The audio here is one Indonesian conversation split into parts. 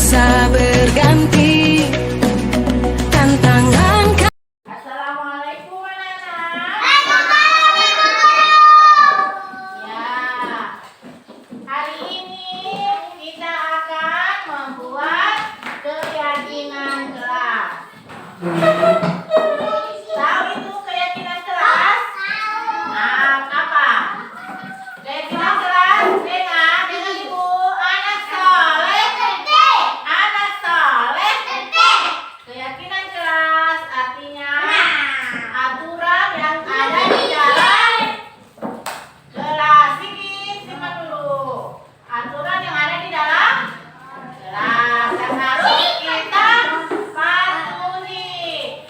bisa berganti tantangan. Assalamualaikum anak-anak. Ya, hari ini kita akan membuat keyakinan kelas. Tahu itu keyakinan kelas? Apa? Keyakinan kelas dengan ibu anak soleh. Anak soleh. Keyakinan kelas artinya aturan yang ada di dalam kelas. Ini simak dulu. Aturan yang ada di dalam kelas yang harus kita patuhi.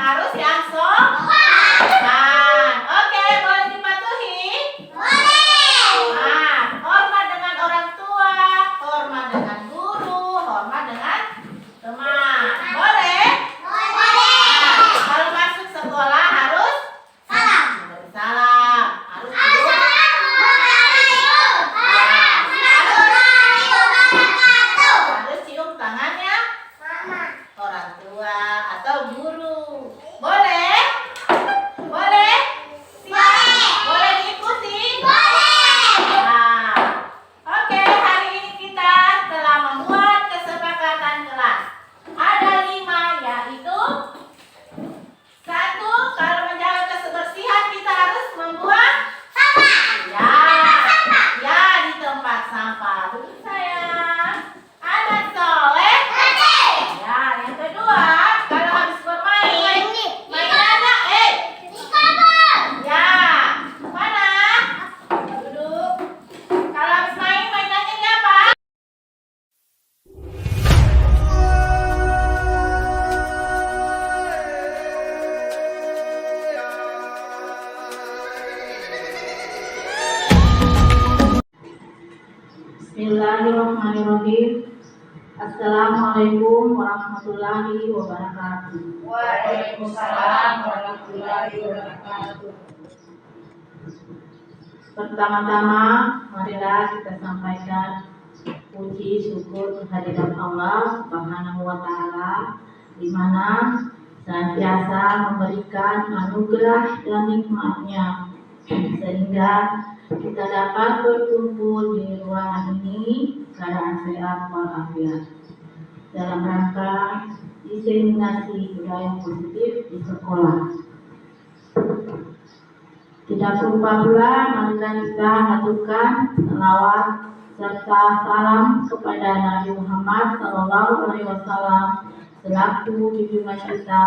harus yang sopan. Oke, boleh dipatuhi? Nah, hormat dengan orang tua, hormat dengan guru, hormat dengan teman. Boleh? Nah, kalau masuk sekolah harus memberi salam, harus duduk. Harus cium tangannya orang tua atau guru. Boleh? Boleh? Siap? Boleh diikuti? Nah, oke, hari ini kita telah membuat kesepakatan kelas. Ada 5, yaitu 1, kalau menjaga kebersihan kita harus membuang ya di tempat sampah. Betul sayang. Anak soleh. Ya, yang kedua, kalau habis bermain, mainannya ya, mana? Duduk. Kalau habis main, mainannya apa? Bismillahirrahmanirrahim. Assalamualaikum warahmatullahi wabarakatuh. Waalaikumsalam warahmatullahi wabarakatuh. Pertama-tama, marilah kita sampaikan puji syukur kehadirat Allah Subhanahu wa Ta'ala, di mana senantiasa memberikan anugerah dan nikmat-Nya sehingga kita dapat berkumpul di ruangan ini keadaan sehat walafiat dalam rangka diseminasi budaya positif di sekolah. Tidak lupa pula marilah kita haturkan selawat serta salam kepada Nabi Muhammad SAW selaku junjungan kita,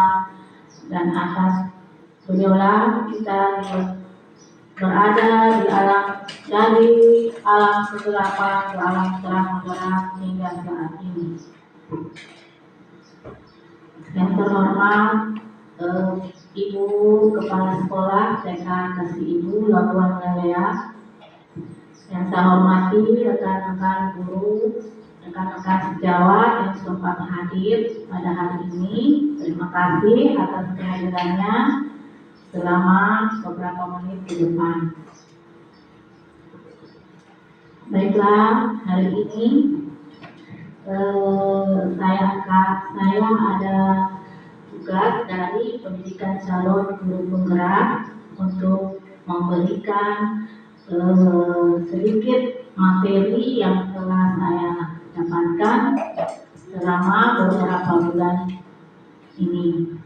dan atas beliaulah kita berada di alam, dari alam kegelapan ke alam terang benderang hingga saat ini. Yang terhormat Ibu Kepala Sekolah TK Kasih Ibu Labuan Lelea, yang saya hormati rekan-rekan guru, rekan-rekan sejawat yang sempat hadir pada hari ini. Terima kasih atas kehadirannya selama beberapa menit ke depan. Baiklah, hari ini saya ada tugas dari pendidikan calon guru penggerak untuk memberikan sedikit materi yang telah saya dapatkan selama beberapa bulan ini.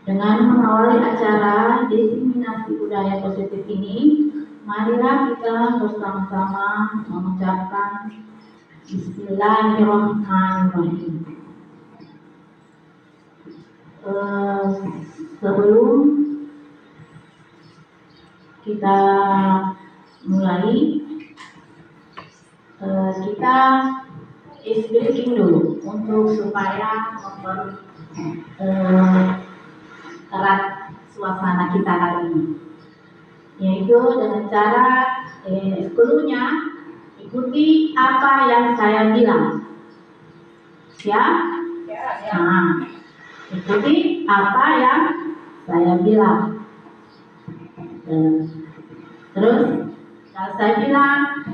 Dengan mengawali acara diseminasi budaya positif ini, marilah kita bersama-sama mengucapkan Bismillahirrahmanirrahim. Sebelum kita mulai, kita speaking dulu untuk supaya erat suasana kita hari ini, yaitu dengan cara gurunya ikuti apa yang saya bilang, ya. Nah, ikuti apa yang saya bilang. Terus kalau saya bilang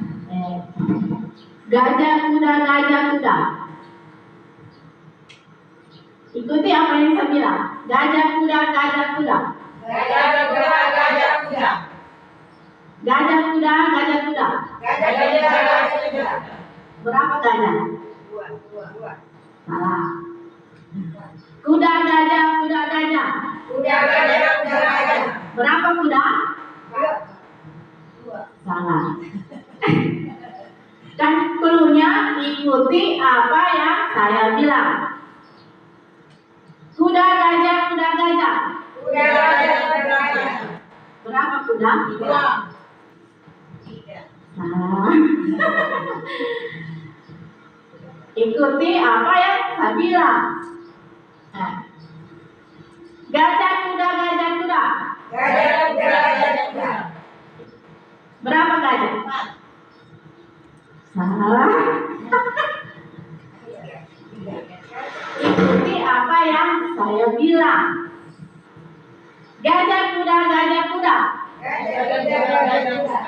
gajah kuda, ikuti apa yang saya bilang. Gajah kuda. Gajah kuda. Gajah kuda. Berapa gajah? 2. Salah. Kuda gajah. Kuda gajah. Berapa kuda? 2. Salah. Dan klunya ikuti apa yang saya bilang. Kuda gajah. Kuda gajah. Berapa kuda? 2. 3. Salah. Ikuti apa yang saya bilang. Nah. Gajah kuda, gajah kuda. Gajah kuda, gajah kuda. Berapa gajah? Salah. Ikuti apa yang saya bilang. Gajah kuda, gajah kuda. Gajah kuda, gajah kuda.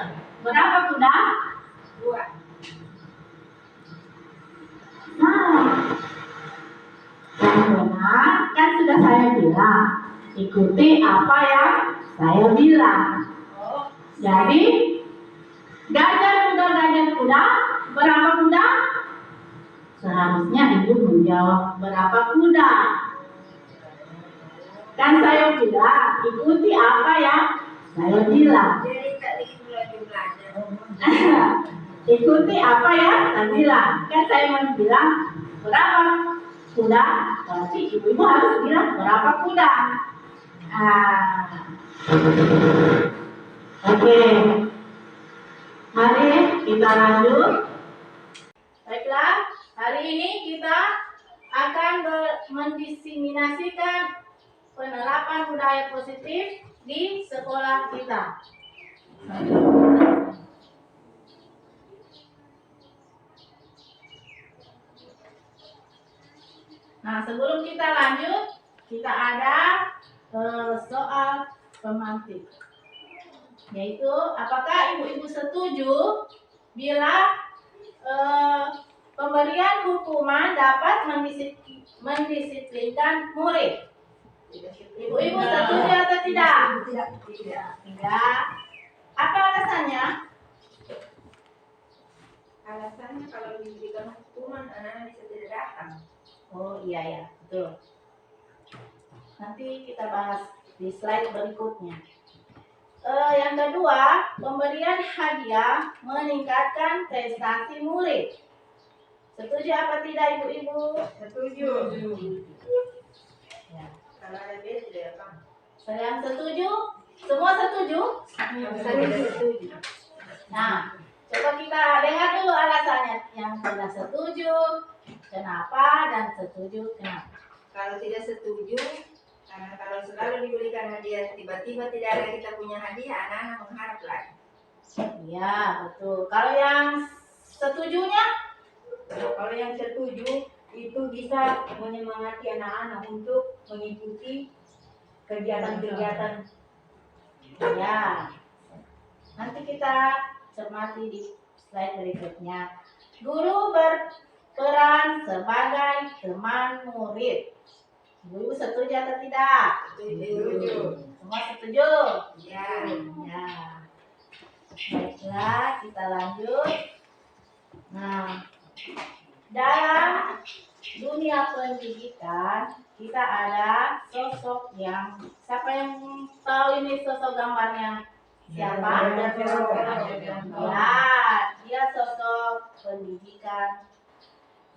Berapa kuda? 2. Nah, yang benar kan sudah saya bilang. Ikuti apa yang saya bilang. Jadi, gajah kuda, gajah kuda. Berapa kuda? Seharusnya ibu menjawab berapa kuda. Kan saya bilang, ikuti apa yang saya bilang. Jadi tak dikira jumlahnya. Ikuti apa yang saya bilang. Kan saya mau bilang berapa kuda, berarti ibu harus bilang berapa kuda. Oke. Mari kita lanjut. Baiklah, hari ini kita akan mendiseminasikan penerapan budaya positif di sekolah kita. Nah, sebelum kita lanjut, kita ada soal pemantik. Yaitu, apakah ibu-ibu setuju bila pemberian hukuman dapat mendisiplinkan murid? Ibu-ibu setuju atau tidak? Tidak. Apa alasannya? Alasannya kalau diberikan hukuman anak-anak bisa tidak datang. Oh iya, betul. Nanti kita bahas di slide berikutnya. Yang kedua, pemberian hadiah meningkatkan prestasi murid. Setuju apa tidak ibu-ibu? Setuju. Ya. Kalau ada beda tidak datang. Saya yang setuju? Semua setuju? Saya setuju. Nah, coba kita dengar dulu alasannya. Yang tidak setuju, kenapa, dan setuju, kenapa. Kalau tidak setuju, karena kalau selalu diberikan hadiah tiba-tiba tidak ada kita punya hadiah, anak-anak mengharap lagi. Iya, betul. Kalau yang setujunya? Kalau yang setuju itu bisa menyemangati anak-anak untuk mengikuti kegiatan-kegiatan. Ya. Nanti kita cermati di slide berikutnya. Guru berperan sebagai teman murid. Ibu setuju atau tidak? Setuju. Semua setuju? Ya. Ya. Baiklah, kita lanjut. Nah, dalam dunia pendidikan kita ada sosok yang, siapa yang tahu ini sosok gambarnya? Siapa? Ya, dia sosok pendidikan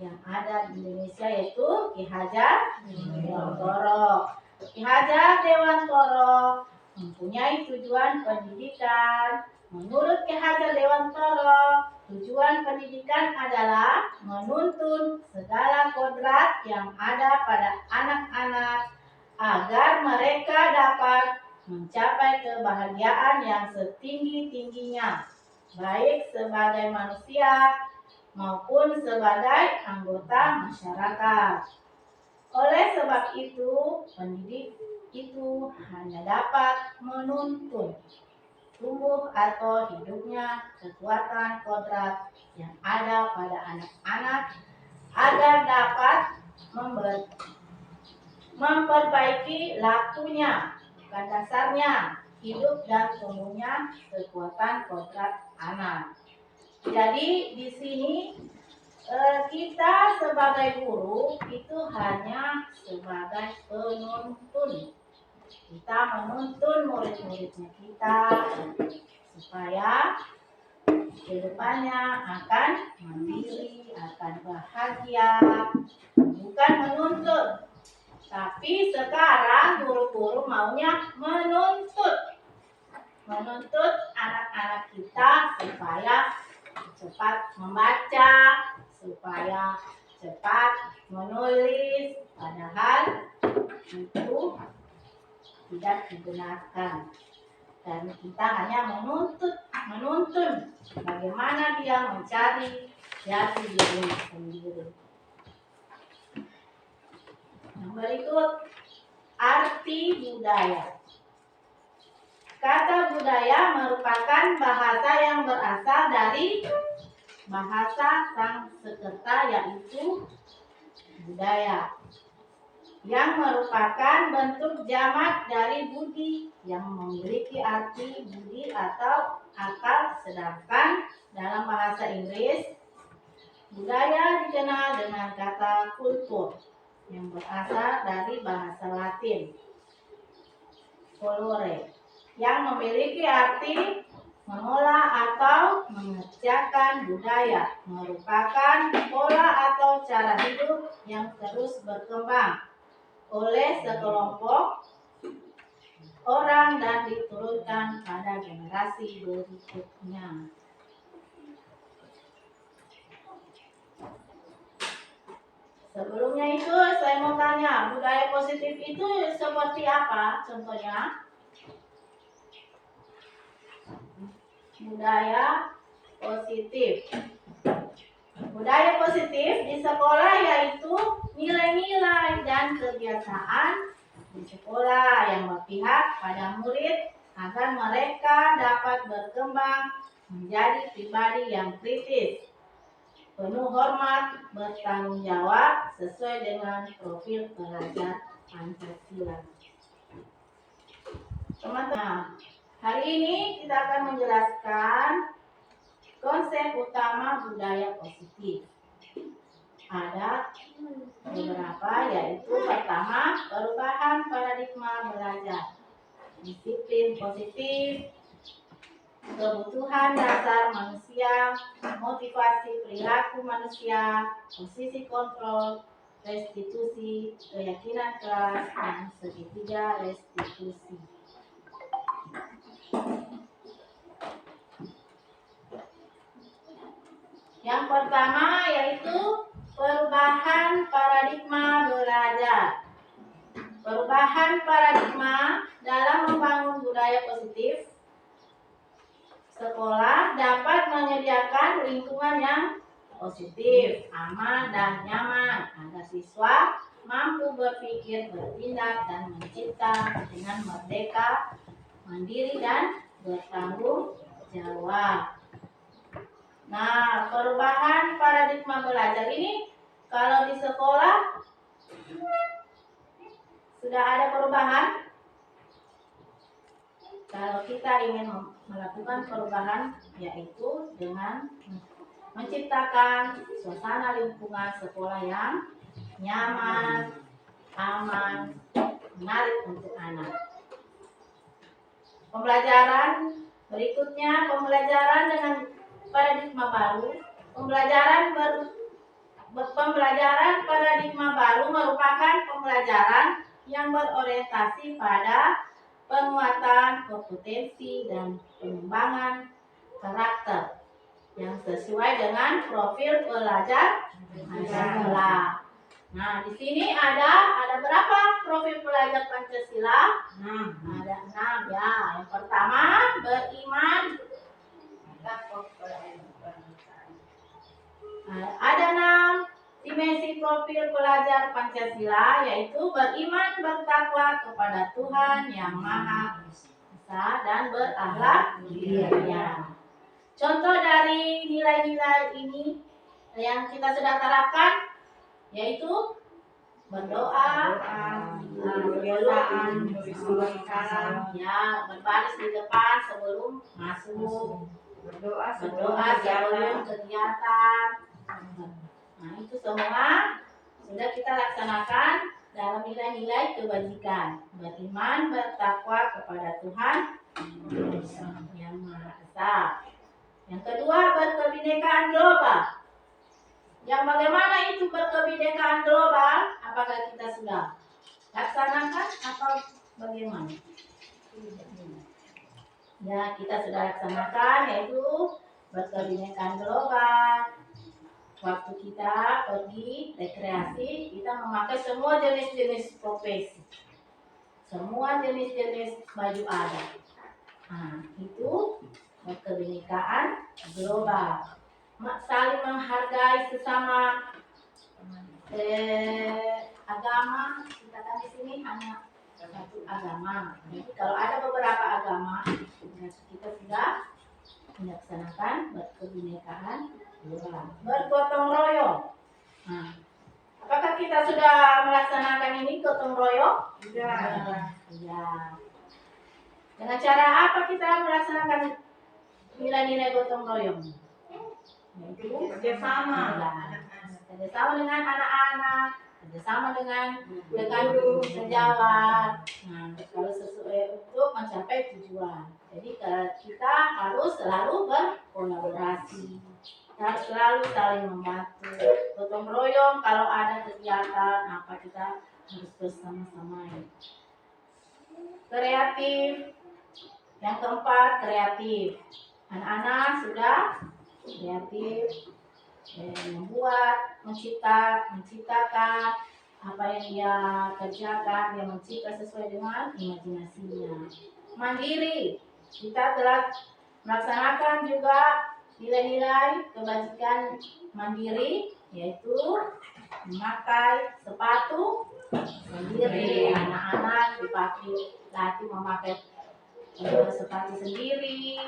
yang ada di Indonesia, yaitu Ki Hajar Dewantoro. Ki Hajar Dewantoro mempunyai tujuan pendidikan. Menurut Ki Hajar Dewantoro, tujuan pendidikan adalah menuntun segala kodrat yang ada pada anak-anak agar mereka dapat mencapai kebahagiaan yang setinggi-tingginya, baik sebagai manusia maupun sebagai anggota masyarakat. Oleh sebab itu, pendidik itu hanya dapat menuntun tumbuh atau hidupnya kekuatan kodrat yang ada pada anak-anak agar dapat memperbaiki lakunya, bukan dasarnya, hidup dan tumbuhnya kekuatan kodrat anak. Jadi di sini kita sebagai guru itu hanya sebagai penuntun. Kita menuntun murid-muridnya kita supaya kedepannya akan mandiri, akan bahagia, bukan menuntut. Tapi sekarang guru-guru maunya menuntut anak-anak kita supaya cepat membaca, supaya cepat menulis, padahal itu tidak dibenarkan. Dan kita hanya menuntun bagaimana dia mencari jati diri sendiri. Yang berikut, arti budaya. Kata budaya merupakan bahasa yang berasal dari bahasa Sanskerta, yaitu budaya, yang merupakan bentuk jamak dari budi yang memiliki arti budi atau akal. Sedangkan dalam bahasa Inggris, budaya dikenal dengan kata kultur yang berasal dari bahasa Latin colore, yang memiliki arti mengolah atau mengerjakan. Budaya merupakan pola atau cara hidup yang terus berkembang oleh sekelompok orang dan diturunkan pada generasi berikutnya. Sebelumnya itu saya mau tanya, budaya positif itu seperti apa contohnya? Budaya positif. Budaya positif di sekolah yaitu nilai-nilai dan kebiasaan di sekolah yang berpihak pada murid agar mereka dapat berkembang menjadi pribadi yang kritis, penuh hormat, bertanggung jawab sesuai dengan profil pelajar Pancasila. Teman-teman, hari ini kita akan menjelaskan konsep utama budaya positif. Ada beberapa, yaitu pertama, perubahan paradigma belajar, disiplin positif, kebutuhan dasar manusia, motivasi perilaku manusia, posisi kontrol, restitusi, keyakinan kelas, dan segitiga restitusi. Yang pertama yaitu perubahan paradigma belajar. Perubahan paradigma dalam membangun budaya positif, sekolah dapat menyediakan lingkungan yang positif, aman, dan nyaman agar siswa mampu berpikir, bertindak, dan mencipta dengan merdeka, mandiri, dan bertanggung jawab. Nah, perubahan paradigma belajar ini kalau di sekolah sudah ada perubahan. Kalau kita ingin melakukan perubahan, yaitu dengan menciptakan suasana lingkungan sekolah yang nyaman, aman, menarik untuk anak. Pembelajaran berikutnya, pembelajaran dengan paradigma baru. Pembelajaran paradigma baru merupakan pembelajaran yang berorientasi pada penguatan kompetensi dan pengembangan karakter yang sesuai dengan profil pelajar Pancasila. Nah, di sini ada berapa profil pelajar Pancasila? Ada 6 ya. Yang pertama, beriman. Ada 6 dimensi profil pelajar Pancasila, yaitu beriman, bertakwa kepada Tuhan Yang Maha Esa, dan berakhlak mulia. Contoh dari nilai-nilai ini yang kita sudah terapkan yaitu berdoa, berbaris di depan sebelum masuk, berdoa sebelum kegiatan. Nah, itu semua sudah kita laksanakan dalam nilai-nilai kebajikan. Beriman, bertakwa kepada Tuhan Yang Maha Esa. Yang kedua, berkebinekaan global. Yang bagaimana itu berkebinekaan global? Apakah kita sudah laksanakan atau bagaimana? Ya, kita sudah laksanakan, yaitu berkebinekaan global. waktu kita pergi rekreasi, kita memakai semua jenis-jenis profesi, semua jenis-jenis baju adat. Nah, itu kebinekaan global. Saling menghargai sesama agama. Kita kan di sini hanya satu agama. Jadi kalau ada beberapa agama, kita sudah melaksanakan kebinekaan global. Bergotong royong. Nah, apakah kita sudah melaksanakan ini gotong royong? Sudah. Ya. Dengan cara apa kita melaksanakan nilai-nilai gotong royong? Yaitu kerjasama. Kerjasama dengan anak-anak, kerjasama dengan guru, sejawat. Nah, kalau sesuai untuk mencapai tujuan. Jadi kita harus selalu berkolaborasi, harus selalu saling membantu. Gotong royong kalau ada kegiatan apa kita harus bersama-sama. Kreatif. Yang keempat, kreatif. Anak-anak sudah kreatif, membuat, menciptakan apa yang dia kerjakan, dia mencipta sesuai dengan imajinasinya. Mandiri, kita telah melaksanakan juga nilai-nilai kebajikan mandiri, yaitu memakai sepatu sendiri. Anak-anak dilatih memakai sepatu sendiri,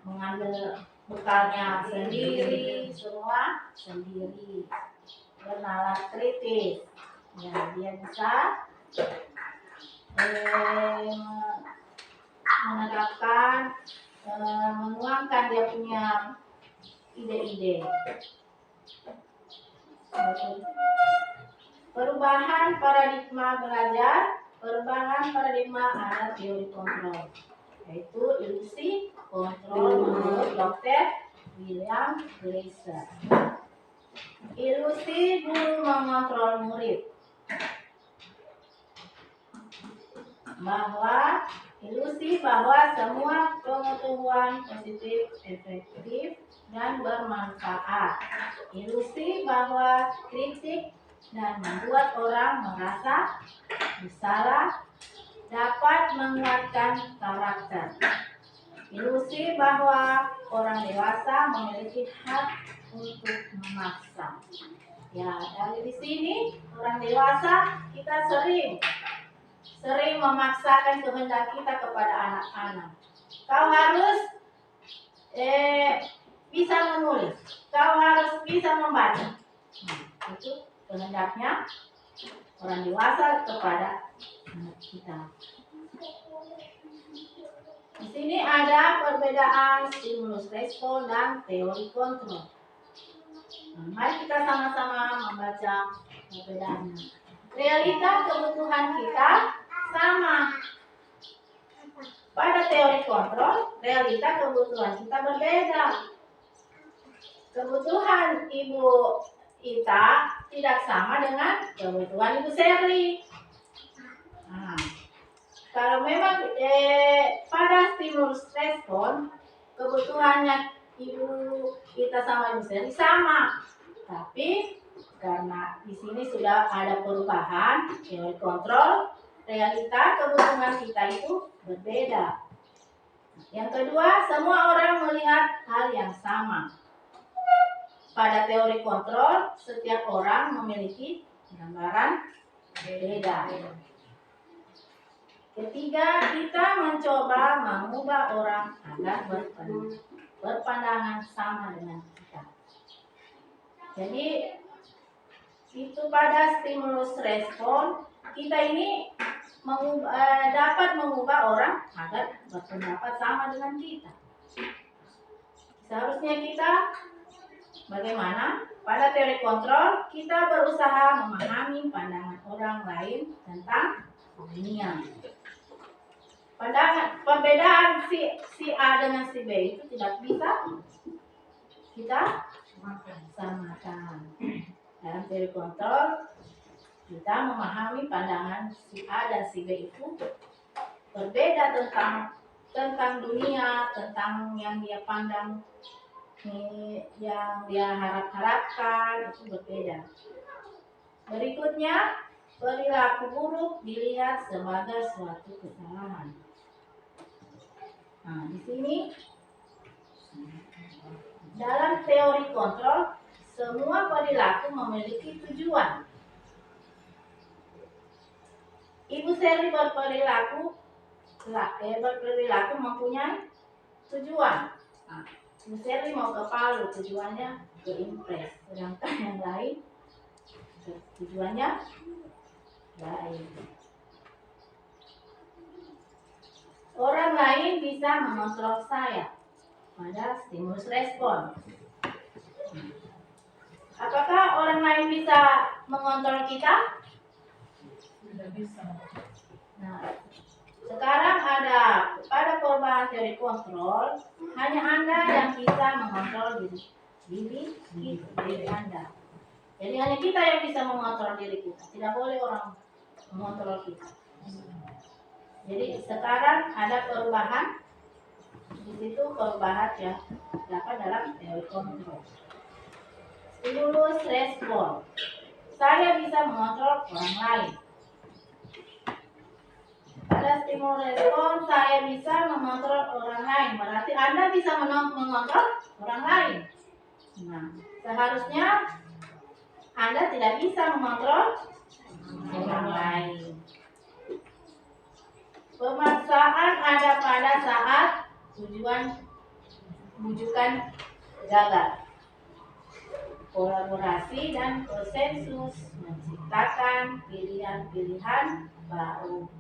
mengambil bekalnya sendiri, semua sendiri. Bernalar kritis, ya dia bisa menerapkan, menuangkan dia punya ide-ide. Perubahan paradigma belajar. Perubahan paradigma ada teori kontrol, yaitu ilusi kontrol menurut Dr. William Glasser. Ilusi guru mengontrol murid. Ilusi bahwa semua pengetahuan positif, efektif, dan bermanfaat. Ilusi bahwa kritik dan membuat orang merasa bersalah dapat menguatkan karakter. Ilusi bahwa orang dewasa memiliki hak untuk memaksa. Ya, dari di sini orang dewasa kita sering memaksakan kehendak kita kepada anak-anak. Kau harus bisa menulis, kau harus bisa membaca. Itu kehendaknya orang dewasa kepada anak kita. Di sini ada perbedaan stimulus respon dan teori kontrol. Mari kita sama-sama membaca perbedaannya. Realita kebutuhan kita sama. Pada teori kontrol, realita kebutuhan kita berbeda. Kebutuhan Ibu Ita tidak sama dengan kebutuhan Ibu Sherly. Nah, kalau memang pada stimulus respon kebutuhannya Ibu Ita sama Ibu Sherly sama, tapi karena di sini sudah ada perubahan teori kontrol, realita kebutuhan kita itu berbeda. Yang kedua, semua orang melihat hal yang sama. Pada teori kontrol, setiap orang memiliki gambaran berbeda. Ketiga, kita mencoba mengubah orang agar berpandangan sama dengan kita. Jadi, itu pada stimulus respon, kita ini dapat mengubah orang agar berpendapat sama dengan kita. Seharusnya kita bagaimana? Pada teori kontrol, kita berusaha memahami pandangan orang lain tentang dunia. Perbedaan si A dengan si B itu tidak bisa kita samakan. Dalam teori kontrol, kita memahami pandangan si A dan si B itu berbeda tentang dunia, tentang yang dia pandang yang dia harap-harapkan itu berbeda. Berikutnya, perilaku buruk dilihat sebagai suatu kesalahan. Nah, di sini dalam teori kontrol, semua perilaku memiliki tujuan. Ibu Seri berperilaku mempunyai tujuan. Nah, Ibu Seri mau ke Palu, tujuannya ke Impres, sedangkan yang lain tujuannya lain. Orang lain bisa mengontrol saya pada stimulus respon. Apakah orang lain bisa mengontrol kita? Tidak bisa. Nah, sekarang ada pada perubahan teori kontrol, hanya Anda yang bisa mengontrol diri Anda. Jadi hanya kita yang bisa mengontrol diri kita, tidak boleh orang mengontrol kita. Jadi sekarang ada perubahan, di situ perubahan ya dapat dalam teori kontrol. Stimulus respon, saya bisa mengontrol orang lain. Pada stimulus respon, saya bisa mengontrol orang lain. Berarti Anda bisa mengontrol orang lain. Nah, seharusnya Anda tidak bisa mengontrol orang lain. Pemaksaan ada pada saat tujuan bujukan gagal. Kolaborasi dan konsensus menciptakan pilihan-pilihan baru.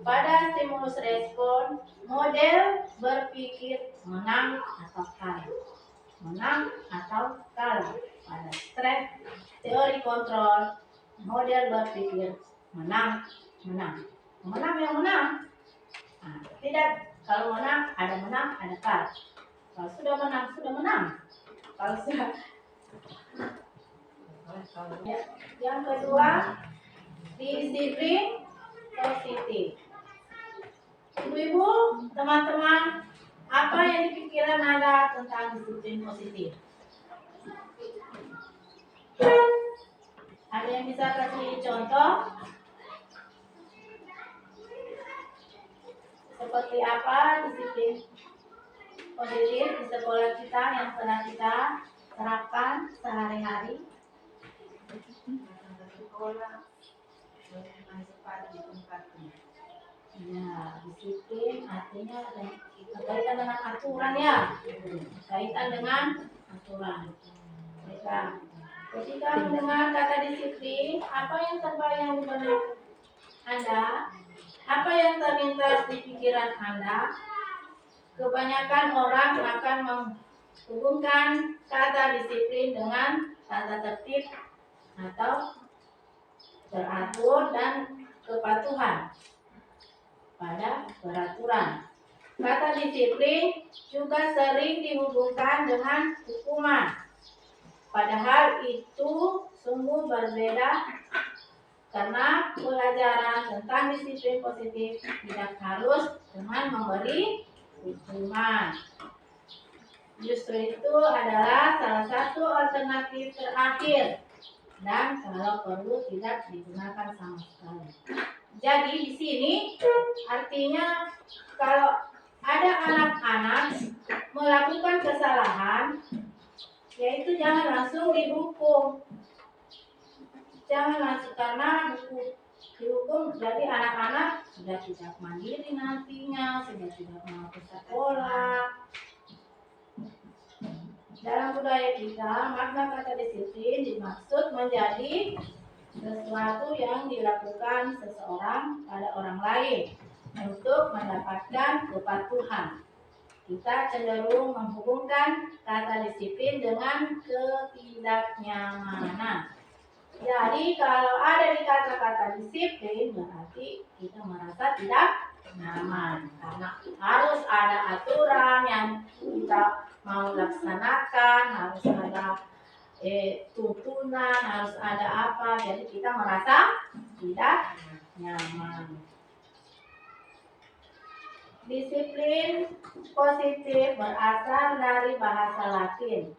Pada stimulus respon, model berpikir menang atau kalah. Menang atau kalah. Pada teori kontrol, model berpikir menang. Menang yang menang. Nah, tidak, kalau menang, ada kalah. Kalau sudah menang. Kalau sudah. Ya. Yang kedua, disiplin positif. Ibu-ibu, teman-teman, apa yang dipikiran Anda tentang disiplin positif? Ada yang bisa kasih contoh? Seperti apa disiplin positif di sekolah kita yang pernah kita terapkan sehari-hari? Sekolah cepat di tempatnya. Ya, disiplin artinya berkaitan dengan aturan ya. Berkaitan dengan aturan. Ketika mendengar kata disiplin, apa yang terbayang di benak Anda? Apa yang terlintas di pikiran Anda? Kebanyakan orang akan menghubungkan kata disiplin dengan tata tertib atau teratur dan kepatuhan pada peraturan. Kata disiplin juga sering dihubungkan dengan hukuman. Padahal itu sungguh berbeda karena pelajaran tentang disiplin positif tidak harus dengan memberi hukuman. Justru itu adalah salah satu alternatif terakhir dan kalau perlu tidak digunakan sama sekali. Jadi di sini artinya kalau ada anak-anak melakukan kesalahan, yaitu jangan langsung dihukum. Jangan langsung karena dihukum jadi anak-anak sudah tidak mandiri nantinya, sudah tidak mau ke sekolah. Dalam budaya kita, makna kata disiplin dimaksud menjadi sesuatu yang dilakukan seseorang pada orang lain untuk mendapatkan kepatuhan. Kita cenderung menghubungkan kata disiplin dengan ketidaknyamanan. Jadi kalau ada di kata-kata disiplin berarti kita merasa tidak nyaman karena harus ada aturan yang kita mau laksanakan, harus ada tuntunan, harus ada apa, jadi kita merasa tidak nyaman. Disiplin positif berasal dari bahasa Latin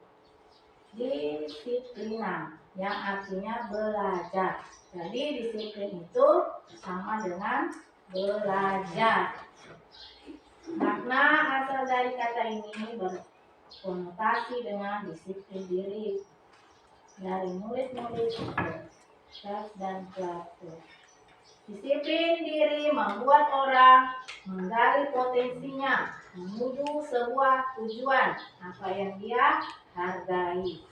disiplina yang artinya belajar. Jadi disiplin itu sama dengan belajar. Makna asal dari kata ini berkonotasi dengan disiplin diri dari murid-murid Socrates dan Plato. Disiplin diri membuat orang menggali potensinya menuju sebuah tujuan apa yang dia hargai.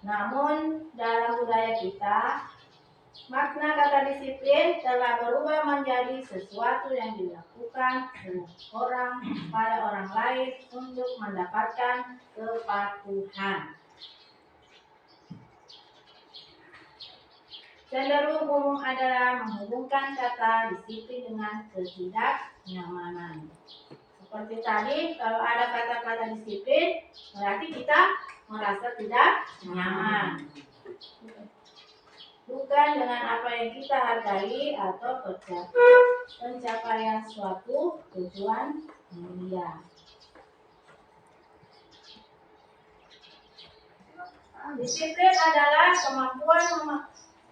Namun dalam budaya kita, makna kata disiplin telah berubah menjadi sesuatu yang dilakukan oleh orang pada orang lain untuk mendapatkan kepatuhan. Cenderung umum adalah menghubungkan kata disiplin dengan ketidaknyamanan. Seperti tadi, kalau ada kata-kata disiplin, berarti kita merasa tidak nyaman. Bukan dengan apa yang kita hargai atau pencapaian suatu tujuan mulia. Disiplin adalah kemampuan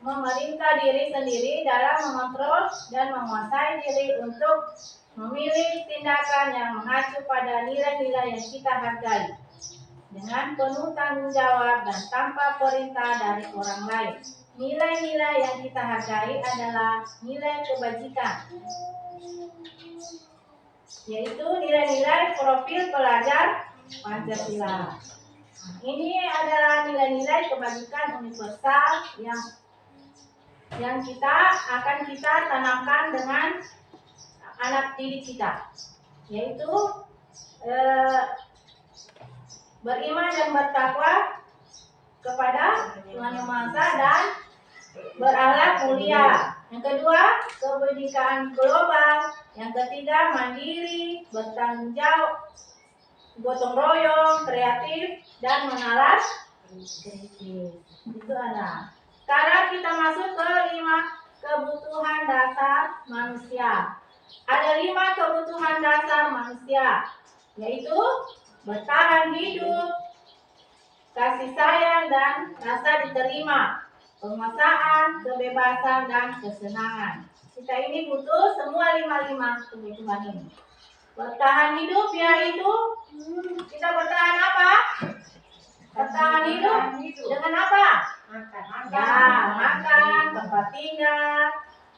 memerintah diri sendiri dalam mengontrol dan menguasai diri untuk memilih tindakan yang mengacu pada nilai-nilai yang kita hargai dengan penuh tanggung jawab dan tanpa perintah dari orang lain. Nilai-nilai yang kita hargai adalah nilai kebajikan, yaitu nilai-nilai profil pelajar Pancasila. Ini adalah nilai-nilai kebajikan universal yang akan kita tanamkan dengan anak didik kita, yaitu beriman dan bertakwa kepada Tuhan Yang Maha Esa dan berakhlak mulia. Yang kedua, kebinekaan global. Yang ketiga, mandiri, bertanggung jawab, gotong royong, kreatif, dan menalas kritis. Itu ada. Sekarang kita masuk ke 5 kebutuhan dasar manusia. Ada 5 kebutuhan dasar manusia, yaitu bertahan hidup, kasih sayang dan rasa diterima, penguasaan, kebebasan, dan kesenangan. Kita ini butuh semua 5 kebutuhan ini. Bertahan hidup yaitu kita bertahan apa? Bertahan hidup dengan apa? Makan, tempat tinggal.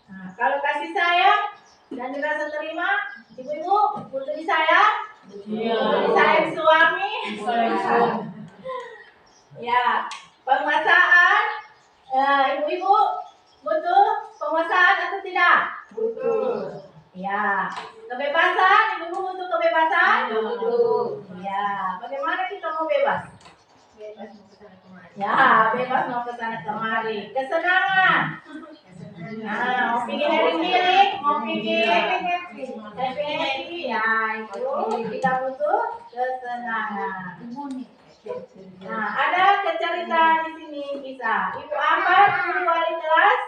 Nah, kalau kasih sayang dan dirasa terima, ibu-ibu butuh disayang? Disayang suami? Ya, penguasaan. Ibu-ibu butuh penguasaan atau tidak? Butuh. Ya, kebebasan. Ibu-ibu butuh kebebasan? Butuh. Ya, bagaimana kita mau bebas? Bebas mau ke sana kemari. Kesenangan. Nah, mau pikir diri, mau pikir happy, ya itu kita butuh kesenangan. Nah, ada cerita di sini bisa. Ibu Ambar guru wali kelas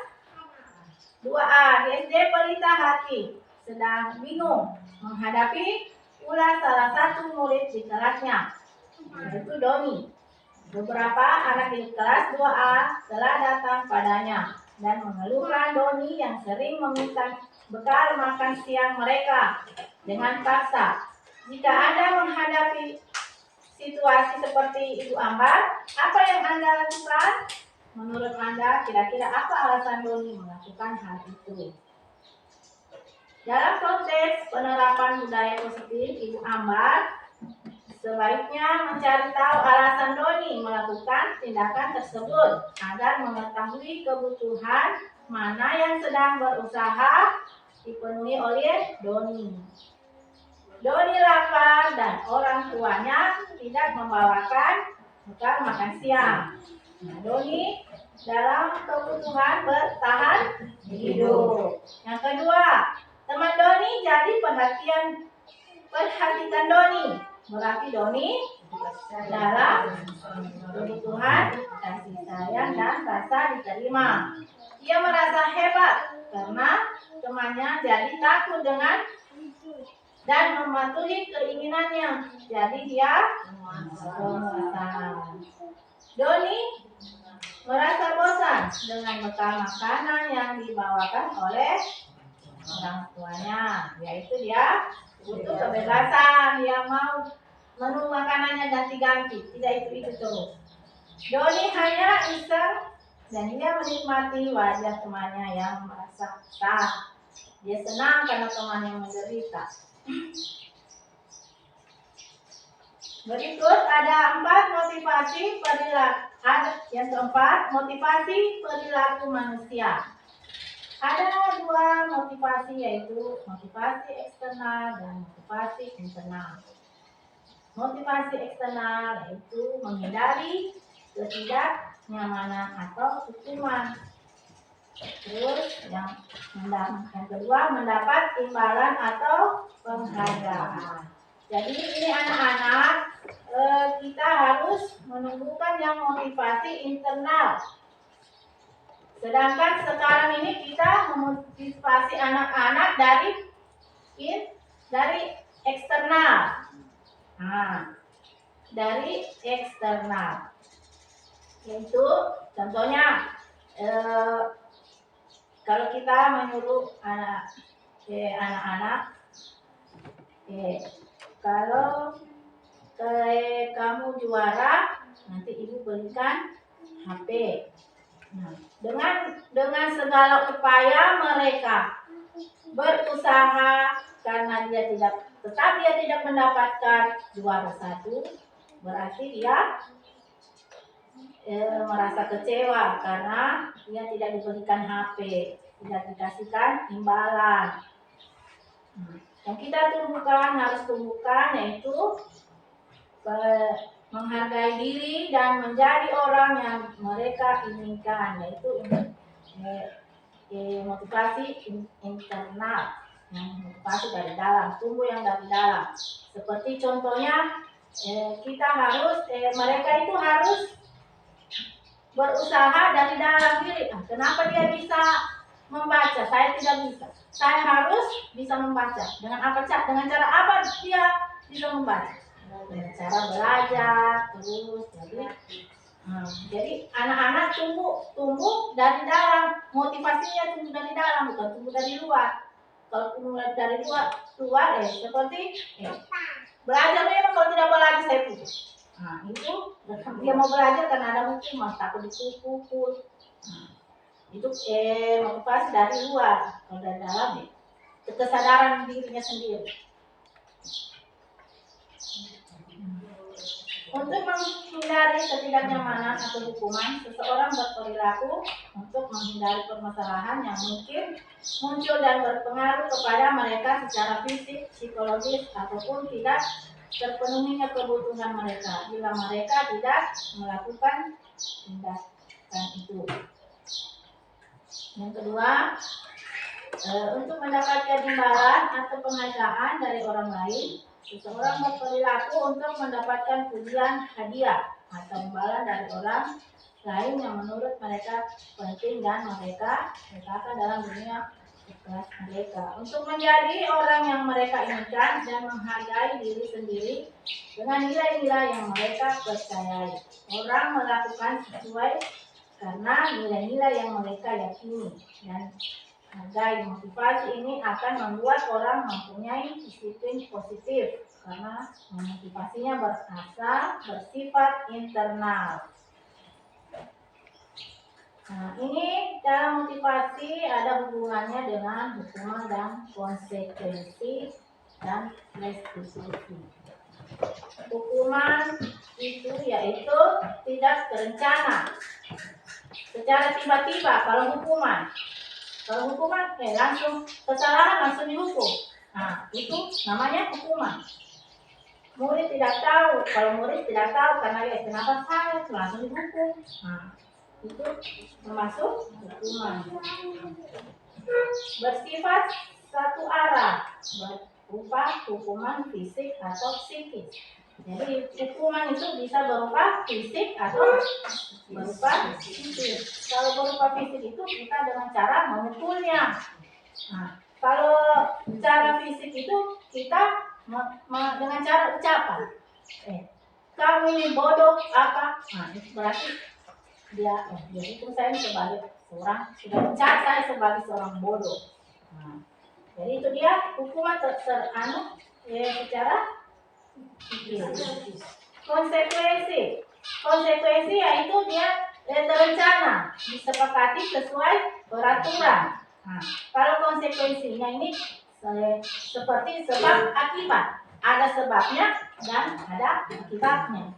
2A di SD Pelita Hati sedang bingung menghadapi ulah salah satu murid di kelasnya, yaitu Doni. Beberapa anak di kelas 2A telah datang padanya dan mengeluhkan Doni yang sering meminta bekal makan siang mereka dengan paksa. Jika Anda menghadapi situasi seperti Ibu Ambar, apa yang Anda lakukan? Menurut Anda, kira-kira apa alasan Doni melakukan hal itu? Dalam konteks penerapan budaya positif, Ibu Ambar sebaiknya mencari tahu alasan Doni melakukan tindakan tersebut agar mengetahui kebutuhan mana yang sedang berusaha dipenuhi oleh Doni. Doni lapar dan orang tuanya tidak membawakan bekal makan siang. Nah, Doni dalam kebutuhan bertahan hidup. Yang kedua, teman Doni jadi perhatikan Doni. Berarti Doni dalam kebutuhan kasih sayang dan rasa diterima. Ia merasa hebat karena temannya jadi takut dengan dan mematuhi keinginannya. Jadi dia penguasa. Doni merasa bosan dengan bekal makanan yang dibawakan oleh orang tuanya, yaitu dia butuh kebebasan. Dia mau menu makanannya ganti-ganti, tidak itu terus. Doni hanya iseng dan dia menikmati wajah temannya yang merasa sah. Dia senang karena temannya menderita. Berikut ada 4 motivasi perilaku. Yang keempat, motivasi perilaku manusia. Ada 2 motivasi, yaitu motivasi eksternal dan motivasi internal. Motivasi eksternal yaitu menghindari ketidaknyamanan atau hukuman. Terus yang kedua, mendapat imbalan atau penghargaan. Jadi ini anak-anak, kita harus menumbuhkan yang motivasi internal. Sedangkan sekarang ini kita memotivasi anak-anak dari eksternal. Nah, dari eksternal. Yaitu contohnya kalau kita menyuruh anak-anak, kalau kamu juara, nanti ibu belikan HP. Nah, dengan segala upaya mereka berusaha karena dia tidak mendapatkan juara 1, berarti dia merasa kecewa karena dia tidak diberikan HP, tidak dikasihkan imbalan. Yang kita harus tumbuhkan yaitu menghargai diri dan menjadi orang yang mereka inginkan, yaitu motivasi internal, motivasi dari dalam, tumbuh yang dari dalam. Seperti contohnya kita harus mereka itu harus berusaha dari dalam diri. Kenapa dia bisa membaca? Saya tidak bisa. Saya harus bisa membaca. Dengan apa? Dengan cara apa dia bisa membaca? Dengan cara belajar terus. Jadi anak-anak tumbuh dari dalam. Motivasinya tumbuh dari dalam, bukan tumbuh dari luar. Kalau tumbuh dari luar seperti belajar memang, kalau tidak belajar saya putus. Itu dia mau belajar karena ada hukuman, takut dipukul. Itu motivasi dari luar. Kalau dari dalam kesadaran dirinya sendiri. Untuk menghindari ketidaknyamanan atau hukuman, seseorang berperilaku untuk menghindari permasalahan yang mungkin muncul dan berpengaruh kepada mereka secara fisik, psikologis, ataupun tidak terpenuhinya kebutuhan mereka bila mereka tidak melakukan tindakan itu. Yang kedua, untuk mendapatkan imbalan atau penghargaan dari orang lain, seseorang berperilaku untuk mendapatkan pujian, hadiah atau imbalan dari orang lain yang menurut mereka penting dan mereka letakkan dalam dunia ikhlas mereka, untuk menjadi orang yang mereka inginkan dan menghargai diri sendiri dengan nilai-nilai yang mereka percayai. Orang melakukan sesuai karena nilai-nilai yang mereka yakini dan hargai. Motivasi ini akan membuat orang mempunyai disiplin positif karena motivasinya bersifat internal. Ini dalam motivasi ada hubungannya dengan hukuman dan konsekuensi dan restitusi. Hukuman itu yaitu tidak terencana, secara tiba-tiba. Kalau hukuman langsung kesalahan langsung dihukum. Itu namanya hukuman. Murid tidak tahu, kalau murid tidak tahu karena kenapa saya langsung dihukum. Itu termasuk hukuman. Bersifat satu arah, berupa hukuman fisik atau psikis. Jadi hukuman itu bisa berupa fisik atau berupa psikis. Kalau berupa fisik itu kita dengan cara memukulnya. Kalau cara fisik itu kita dengan cara ucapan. Kamu ini bodoh apa? Nah, itu berarti dia itu saya sebagai seorang sudah ucap saya sebagai seorang bodoh. Nah, jadi itu dia hukuman secara konsekuensi yaitu dia terencana disepakati sesuai peraturan. Nah, kalau konsekuensinya ini seperti sebab akibat, ada sebabnya dan ada akibatnya.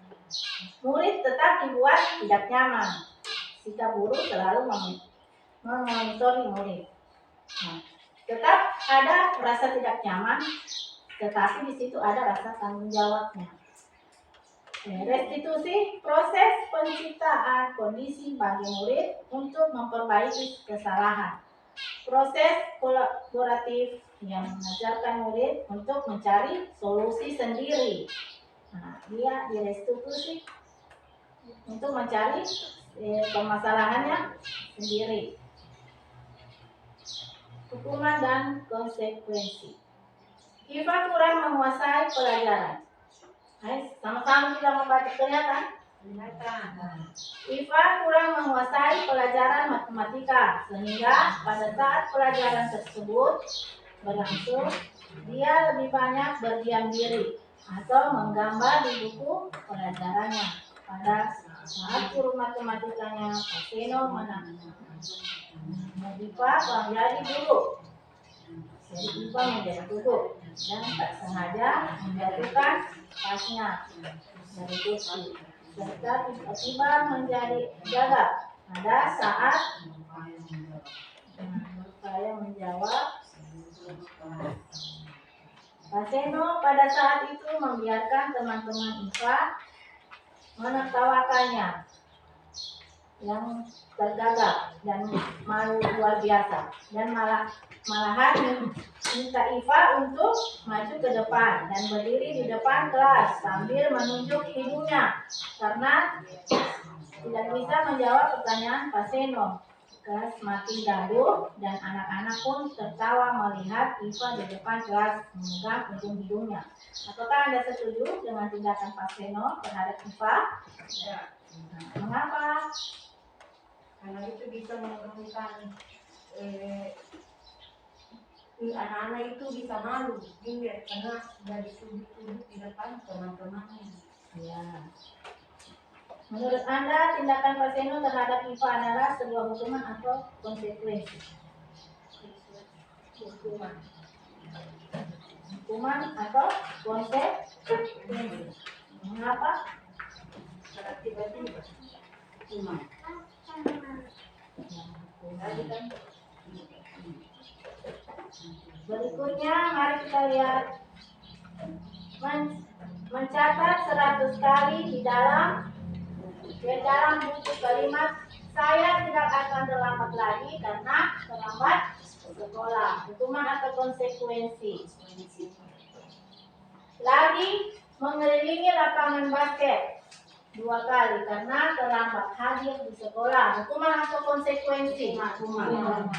Murid tetap dibuat tidak nyaman. Sikap guru selalu memonitori murid. Nah, tetap ada rasa tidak nyaman, tetapi di situ ada rasa tanggung jawabnya. Restitusi proses penciptaan kondisi bagi murid untuk memperbaiki kesalahan. Proses kolaboratif yang mengajarkan murid untuk mencari solusi sendiri. Nah, dia direstitusi untuk mencari permasalahannya sendiri. Hukuman dan konsekuensi. Iva kurang menguasai pelajaran. Sama-sama kita membaca kelihatan. Iva kurang menguasai pelajaran matematika sehingga pada saat pelajaran tersebut berlangsung dia lebih banyak berdiam diri atau menggambar di buku pelajarannya. Pada saat guru matematikanya Paseno menang. Iva menjadi guru. Jadi Iva menjadi guru dan tak sengaja menjatuhkan tasnya dari kursi serta tiba-tiba menjadi gagap pada saat saya menjawab. Paseno pada saat itu membiarkan teman-teman Iva menertawakannya yang tergagap dan malu luar biasa dan malahan minta Iva untuk maju ke depan dan berdiri di depan kelas sambil menunjuk hidungnya karena tidak bisa menjawab pertanyaan Paseno. Kelas makin gaduh dan anak-anak pun tertawa melihat Iva di depan kelas memegang ujung hidungnya. Apakah Anda setuju dengan tindakan Paseno terhadap Iva? Ya. Mengapa? Karena itu bisa menurunkan anak-anak itu bisa malu, karena sudah dituduh di depan teman-temannya. Ya. Menurut Anda tindakan Paseno terhadap Iva adalah sebuah hukuman atau konsekuensi? Hukuman atau konsekuensi? Mengapa? Karena tiba-tiba hukuman. Berikutnya mari kita lihat mencatat 100 kali di dalam buku kalimat saya tidak akan terlambat lagi karena terlambat sekolah. Hukuman atau konsekuensi? Lagi mengelilingi lapangan basket 2 kali karena terlambat hadir di sekolah. Hukuman atau konsekuensi? Hukuman.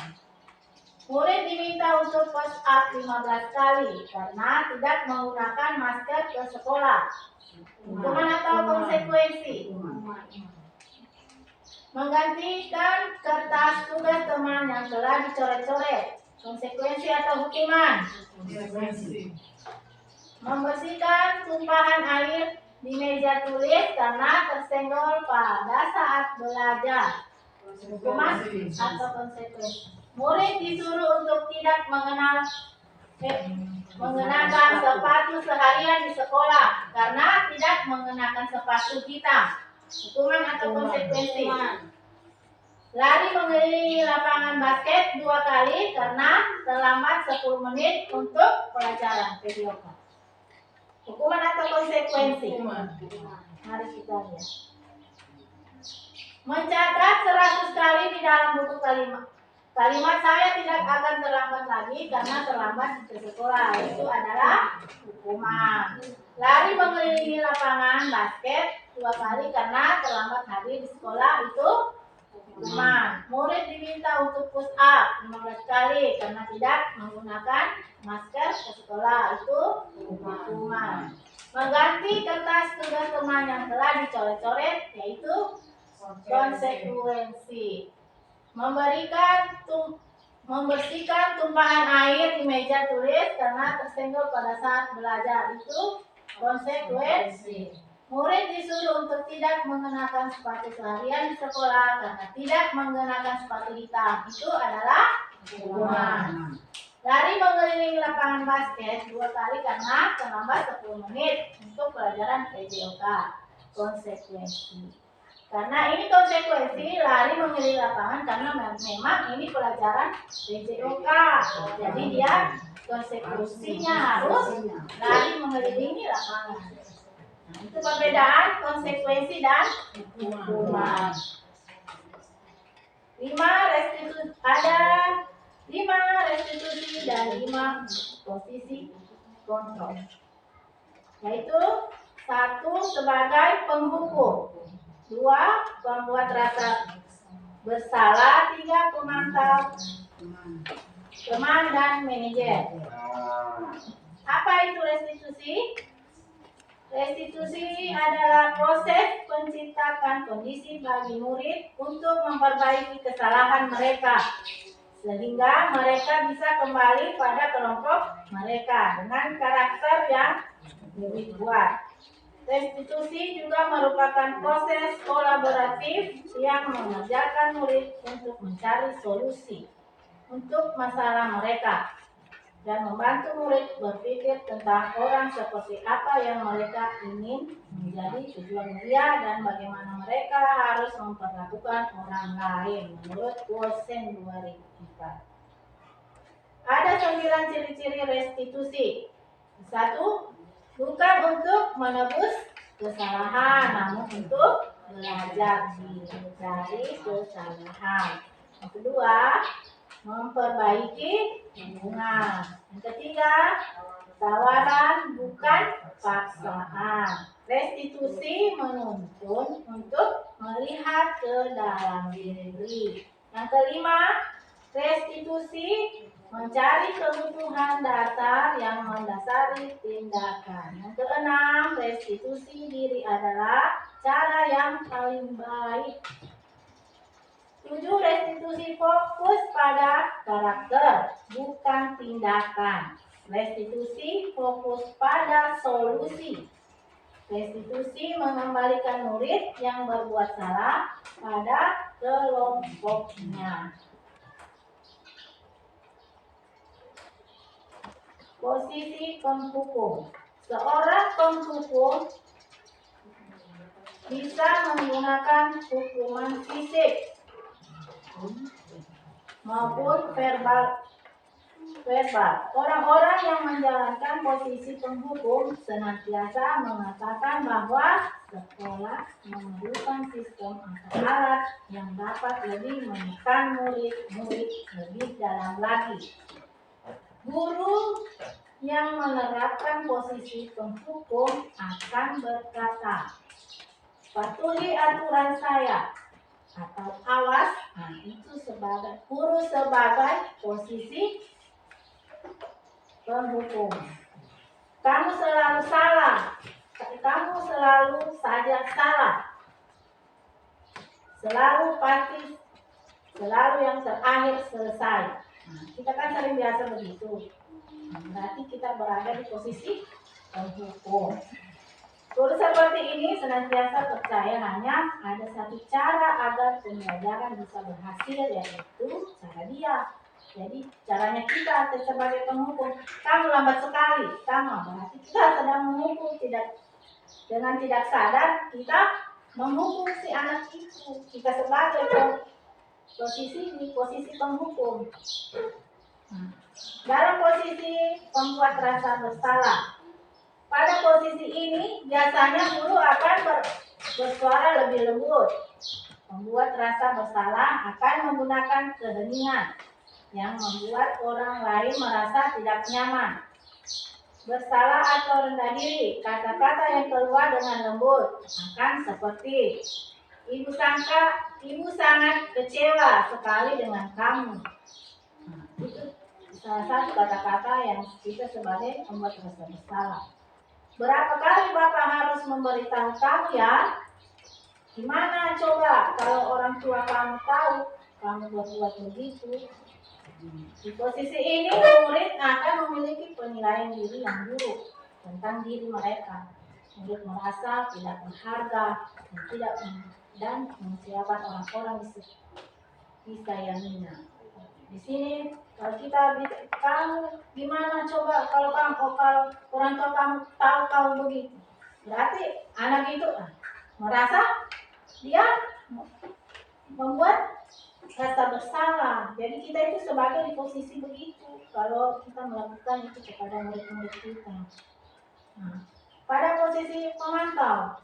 Murid diminta untuk push up 15 kali karena tidak menggunakan masker ke sekolah. Hukuman atau konsekuensi? Menggantikan kertas tugas teman yang telah dicoret-coret. Konsekuensi atau hukuman? Membersihkan tumpahan air di meja tulis karena tersenggol pada saat belajar. Hukuman atau konsekuensi? Murid disuruh untuk tidak mengenakan sepatu seharian di sekolah karena tidak mengenakan sepatu hitam. Hukuman atau konsekuensi? Lari mengelilingi lapangan basket 2 kali karena terlambat 10 menit untuk pelajaran PDOK. Hukuman atau konsekuensi? Mari kita lihat. Mencatat 100 kali di dalam buku kalimat saya tidak akan terlambat lagi karena terlambat ke sekolah. Itu adalah hukuman. Lari mengelilingi lapangan basket 2 kali karena terlambat hadir di sekolah. Itu teman. Murid diminta untuk push up 15 kali karena tidak menggunakan masker ke sekolah. Itu hukuman. Mengganti kertas tugas teman yang telah dicoret-coret yaitu konsekuensi. Membersihkan tumpahan air di meja tulis karena tersenggol pada saat belajar. Itu konsekuensi. Murid disuruh untuk tidak mengenakan sepatu seharian di sekolah karena tidak mengenakan sepatu hitam. Itu adalah hukuman. Lari mengelilingi lapangan basket 2 kali karena terlambat 10 menit untuk pelajaran PJOK. Konsekuensi. Karena ini konsekuensi lari mengelilingi lapangan karena memang ini pelajaran PJOK. Jadi dia konsekuensinya harus lari mengelilingi lapangan. Nah, itu perbedaan konsekuensi dan hukuman. 5 restitusi dan 5 posisi kontrol. Yaitu 1 sebagai penghukum, 2 pembuat rasa bersalah, 3 pemantau teman dan manajer. Apa itu restitusi? Restitusi adalah proses penciptakan kondisi bagi murid untuk memperbaiki kesalahan mereka sehingga mereka bisa kembali pada kelompok mereka dengan karakter yang lebih kuat. Restitusi juga merupakan proses kolaboratif yang mengajarkan murid untuk mencari solusi untuk masalah mereka dan membantu murid berpikir tentang orang seperti apa yang mereka ingin menjadi tujuan mulia dan bagaimana mereka harus memperlakukan orang lain menurut Quotient 2004. Ada 9 ciri-ciri restitusi. 1. Bukan untuk menebus kesalahan, namun untuk belajar dari kesalahan. Yang kedua, memperbaiki hubungan. Yang ketiga, tawaran bukan paksaan. Restitusi menuntun untuk melihat ke dalam diri. Yang kelima, restitusi mencari kebutuhan dasar yang mendasari tindakan. Yang keenam, restitusi diri adalah cara yang paling baik. 7. Restitusi fokus pada karakter, bukan tindakan. Restitusi fokus pada solusi. Restitusi mengembalikan murid yang berbuat salah pada kelompoknya. Posisi penghukum. Seorang penghukum bisa menggunakan hukuman fisik maupun verbal. Orang-orang yang menjalankan posisi penghukum senantiasa mengatakan bahwa sekolah memerlukan sistem atau alat yang dapat lebih menekan murid-murid lebih dalam lagi. Guru yang menerapkan posisi penghukum akan berkata, "Patuhi aturan saya," atau "awas." Nah, itu sebagai guru sebagai posisi penghukum. Kamu selalu salah. Kamu selalu saja salah. Selalu pasti, selalu yang terakhir selesai. Nah, kita kan sering biasa begitu. Berarti kita berada di posisi penghukum. Guru seperti ini senantiasa percaya hanya ada satu cara agar pembelajaran bisa berhasil, yaitu cara dia. Jadi caranya kita sebagai penghukum, kamu lambat sekali, sama berarti kita sedang menghukum dengan tidak sadar kita menghukum si anak itu. Kita sebagai posisi penghukum. Dalam posisi pembuat rasa bersalah. Pada posisi ini, biasanya guru akan bersuara lebih lembut. Membuat rasa bersalah akan menggunakan keheningan yang membuat orang lain merasa tidak nyaman. Bersalah atau rendah diri, kata-kata yang keluar dengan lembut akan seperti, "Ibu sangka ibu sangat kecewa sekali dengan kamu. Nah, itu salah satu kata-kata yang kita sebagai pembuat rasa bersalah. Berapa kali Bapak harus memberitahu kamu ya? Gimana coba kalau orang tua kamu tahu kamu berbuat begitu? Di posisi ini murid akan memiliki penilaian diri yang buruk tentang diri mereka. Murid merasa tidak berharga dan mengecewakan orang-orang di sayanginya. Di sini kalau kita kamu gimana coba kalau orang tua kamu tahu kamu begitu, berarti anak itu merasa dia membuat rasa bersalah. Jadi kita itu sebagai di posisi begitu kalau kita melakukan itu kepada murid-murid kita. Nah, pada posisi pemantau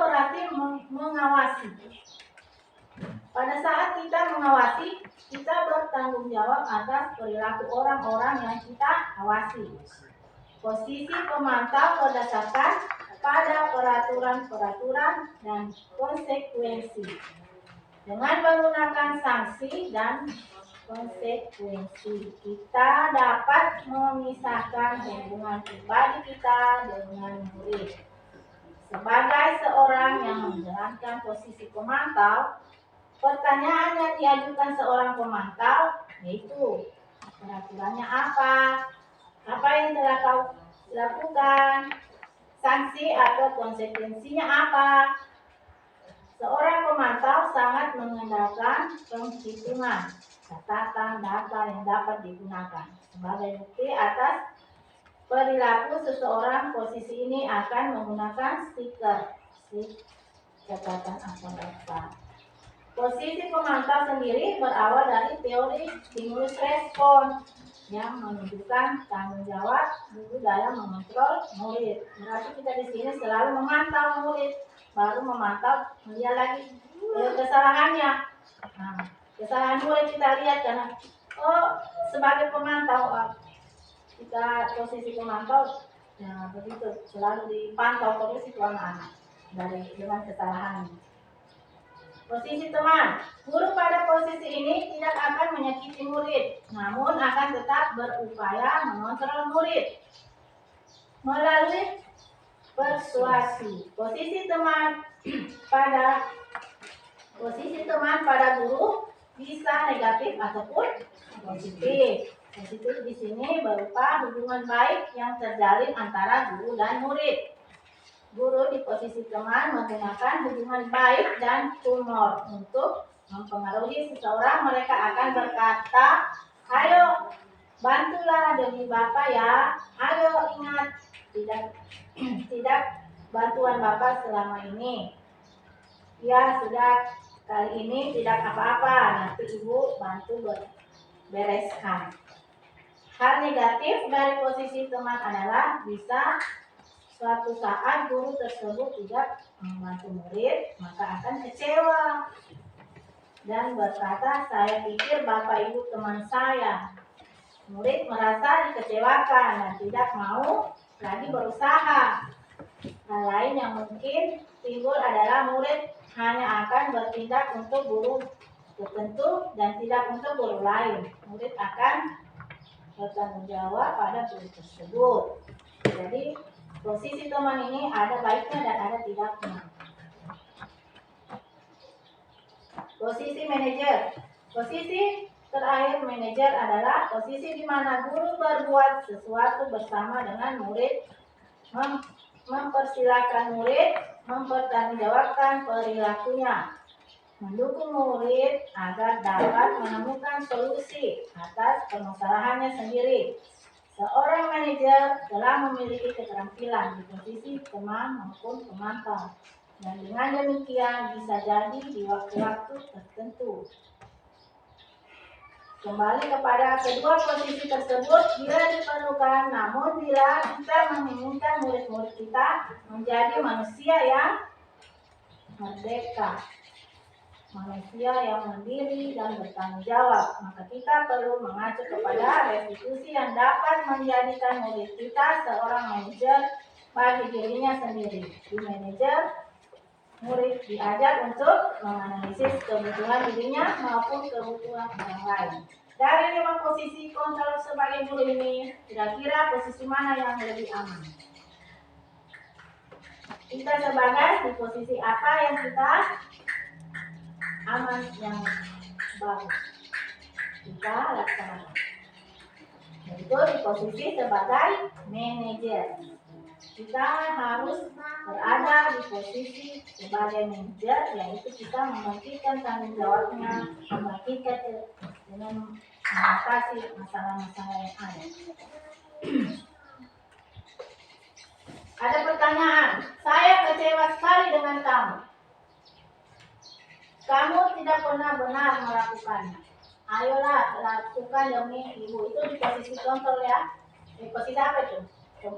berarti mengawasi. Pada saat kita mengawasi, kita bertanggung jawab atas perilaku orang-orang yang kita awasi. Posisi pemantau berdasarkan pada peraturan-peraturan dan konsekuensi. Dengan menggunakan sanksi dan konsekuensi, kita dapat memisahkan hubungan pribadi kita dengan murid. Sebagai seorang yang menjalankan posisi pemantau, pertanyaan yang diajukan seorang pemantau yaitu peraturannya apa yang telah kau lakukan, sanksi atau konsekuensinya apa. Seorang pemantau sangat mengandalkan penghitungan catatan data yang dapat digunakan sebagai bukti atas perilaku seseorang. Posisi ini akan menggunakan stiker catatan atau data. Posisi pemantau sendiri berawal dari teori stimulus respon yang menunjukkan tanggung jawab guru dalam mengontrol murid. Berarti kita di sini selalu memantau murid, baru memantau melihat lagi kesalahannya. Nah, kesalahan murid kita lihat karena sebagai pemantau kita posisi pemantau ya begitu, selalu dipantau terus itu anak-anak dengan kesalahannya. Posisi teman, guru pada posisi ini tidak akan menyakiti murid, namun akan tetap berupaya mengontrol murid melalui persuasi. Posisi teman pada guru bisa negatif ataupun positif. Positif di sini berupa hubungan baik yang terjalin antara guru dan murid. Guru di posisi teman menggunakan hubungan baik dan humor untuk mempengaruhi seseorang. Mereka akan berkata, ayo bantulah demi Bapak ya. Ayo ingat, tidak bantuan Bapak selama ini. Ya sudah, kali ini tidak apa-apa, nanti Ibu bantu bereskan. Hal negatif dari posisi teman adalah bisa suatu saat guru tersebut tidak membantu murid, maka akan kecewa dan berkata, saya pikir Bapak Ibu teman saya. Murid merasa dikecewakan dan tidak mau lagi berusaha. Hal lain yang mungkin timbul adalah murid hanya akan bertindak untuk guru tertentu dan tidak untuk guru lain. Murid akan bertanggung jawab pada guru tersebut. Jadi posisi teman ini ada baiknya dan ada tidaknya. Posisi manajer. Posisi terakhir manajer adalah posisi di mana guru berbuat sesuatu bersama dengan murid, mempersilahkan murid mempertanggungjawabkan perilakunya, mendukung murid agar dapat menemukan solusi atas permasalahannya sendiri. Seorang manajer telah memiliki keterampilan di posisi teman maupun pemantau, dan dengan demikian bisa jadi di waktu-waktu tertentu. Kembali kepada kedua posisi tersebut bila diperlukan, namun bila kita menginginkan murid-murid kita menjadi manusia yang merdeka, manusia yang mandiri dan bertanggung jawab, maka kita perlu mengacu kepada restitusi yang dapat menjadikan murid kita seorang manajer bagi dirinya sendiri. Di manajer Murid diajak untuk menganalisis kebutuhan dirinya maupun kebutuhan orang lain. Dari 5 posisi kontrol sebagai guru ini, kira-kira posisi mana yang lebih aman? Kita sebagai di posisi apa yang kita aman, yang bagus kita laksanakan? Yaitu di posisi sebagai manajer. Kita harus berada di posisi sebagai manajer, yaitu kita membagikan tanggung jawabnya, membagikan dengan mengatasi masalah-masalah yang ada. Ada pertanyaan, saya kecewa sekali dengan kamu. Kamu tidak pernah benar melakukannya. Ayolah lakukan demi ibu. Itu di posisi kontrol ya. Di posisi apa itu?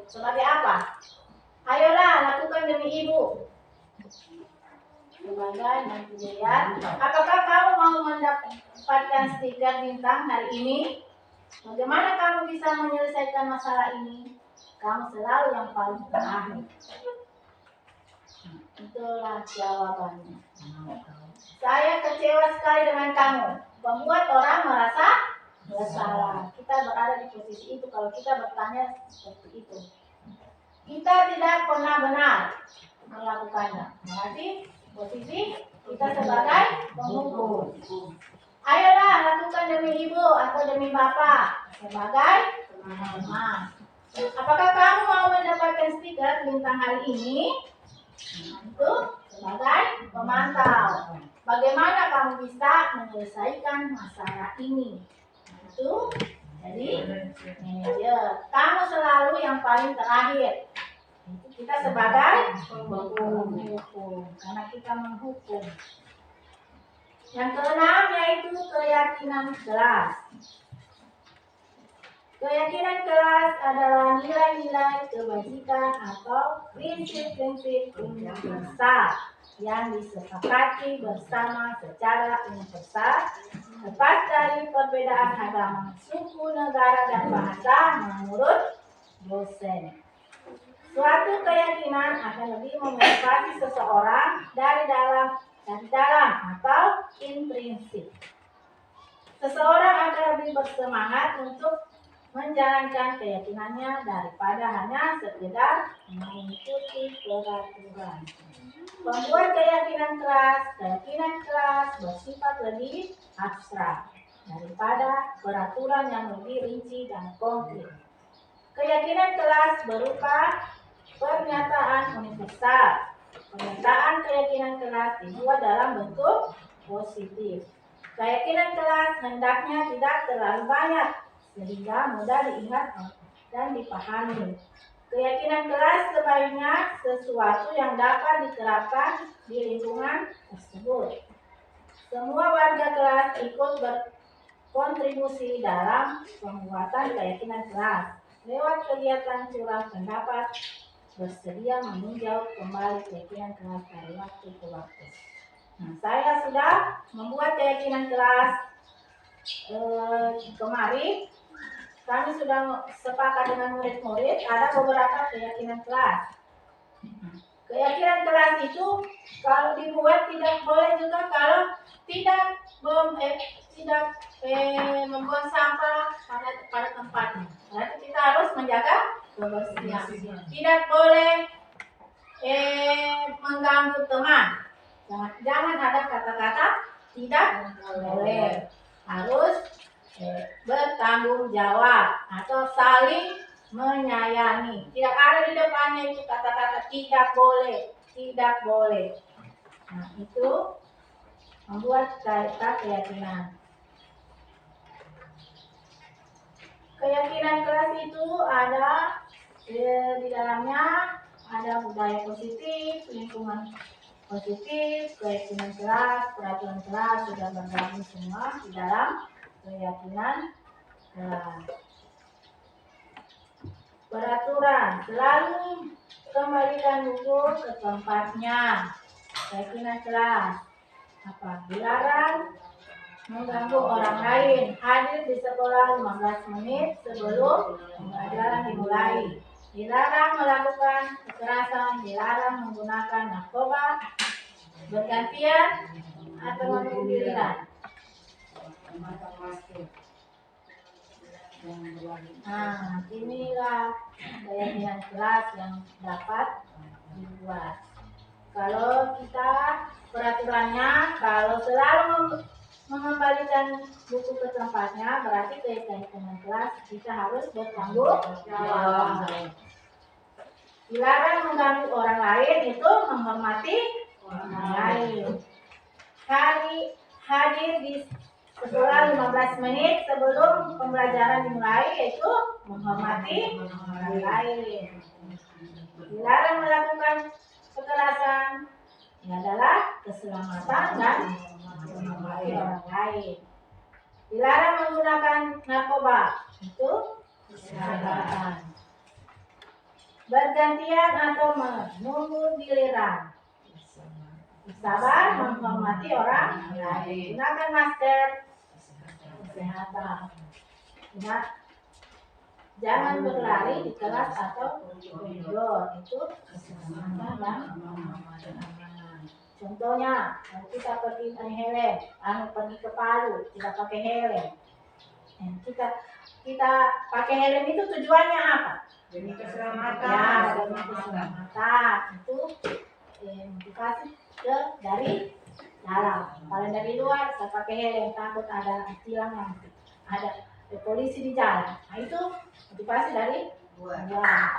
Sebagai apa? Ayolah lakukan demi ibu. Sebagai manajer. Apakah kamu mau mendapatkan stiker bintang hari ini? Bagaimana kamu bisa menyelesaikan masalah ini? Kamu selalu yang paling terakhir. Itulah jawabannya. Saya kecewa sekali dengan kamu. Membuat orang merasa bersalah. Kita berada di posisi itu kalau kita bertanya seperti itu. Kita tidak pernah benar melakukannya. Berarti posisi kita sebagai penghukum. Ayolah lakukan demi ibu atau demi bapak sebagai teman. Apakah kamu mau mendapatkan stiker bintang hari ini? Itu sebagai pemantau. Bagaimana kamu bisa menyelesaikan masalah ini? Itu jadi manajer. Kamu selalu yang paling terakhir. Itu kita sebagai penghukum, karena kita menghukum. Yang keenam yaitu keyakinan kelas. Keyakinan kelas adalah nilai-nilai kebajikan atau prinsip-prinsip universal yang disepakati bersama secara universal lepas dari perbedaan agama, suku, negara, dan bahasa menurut dosen. Suatu keyakinan akan lebih memotivasi seseorang dari dalam atau intrinsik. Seseorang akan lebih bersemangat untuk menjalankan keyakinannya daripada hanya sekedar mengikuti peraturan. Membuat keyakinan kelas bersifat lebih abstrak daripada peraturan yang lebih rinci dan konkret. Keyakinan kelas berupa pernyataan universal. Pernyataan keyakinan kelas dibuat dalam bentuk positif. Keyakinan kelas hendaknya tidak terlalu banyak sehingga mudah diingat dan dipahami. Keyakinan kelas sebaiknya sesuatu yang dapat diterapkan di lingkungan tersebut. Semua warga kelas ikut berkontribusi dalam pembuatan keyakinan kelas. Lewat kegiatan curang pendapat, bersedia meninjau kembali keyakinan kelas dari waktu ke waktu. Nah, saya sudah membuat keyakinan kelas kemarin. Kami sudah sepakat dengan murid-murid ada beberapa keyakinan kelas. Keyakinan kelas itu kalau dibuat tidak boleh juga kalau tidak membuang sampah pada tempatnya. Berarti kita harus menjaga kebersihan. Tidak boleh mengganggu teman. Jangan ada kata-kata tidak boleh. Harus bertanggung jawab atau saling menyayangi. Tidak ada di depannya itu kata-kata tidak boleh, tidak boleh. Nah, itu membuat kita keyakinan. Keyakinan kelas itu ada di dalamnya ada budaya positif, lingkungan positif, keyakinan kelas, peraturan kelas sudah bergabung semua di dalam keyakinan kelas. Peraturan selalu kembalikan buku ke tempatnya. Keyakinan kelas apa? Dilarang mengganggu orang lain. Hadir di sekolah 15 menit sebelum pembelajaran dimulai. Dilarang melakukan kekerasan, dilarang menggunakan narkoba, bergantian atau menunggu giliran. Nah, inilah keyakinan kelas yang dapat dibuat. Kalau kita peraturannya, kalau selalu mengembalikan buku ke tempatnya, berarti keyakinan kelas kita harus bertanggung jawab. Dilarang mengganggu orang lain, itu menghormati orang lain. Hadir di sekolah 15 menit sebelum pembelajaran dimulai, yaitu menghormati orang lain. Dilarang melakukan kekerasan, ini adalah keselamatan dan menghormati orang lain. Dilarang menggunakan narkoba, itu kesehatan. Bergantian atau menunggu giliran, sabar menghormati orang lain. Gunakan masker, kesehatan. Jangan berlari di kelas atau koridor, itu keselamatan dan keamanan. Contohnya, kalau kita pergi pakai helm, pergi ke Palu tidak pakai helm. Kita pakai helm itu tujuannya apa? Demi keselamatan. Ya, demi keselamatan. Itu motivasi dari dalam. Kalau dari luar, saya pakai helm, takut ada tilang nanti, ada polisi di jalan. Nah, itu motivasi dari luar.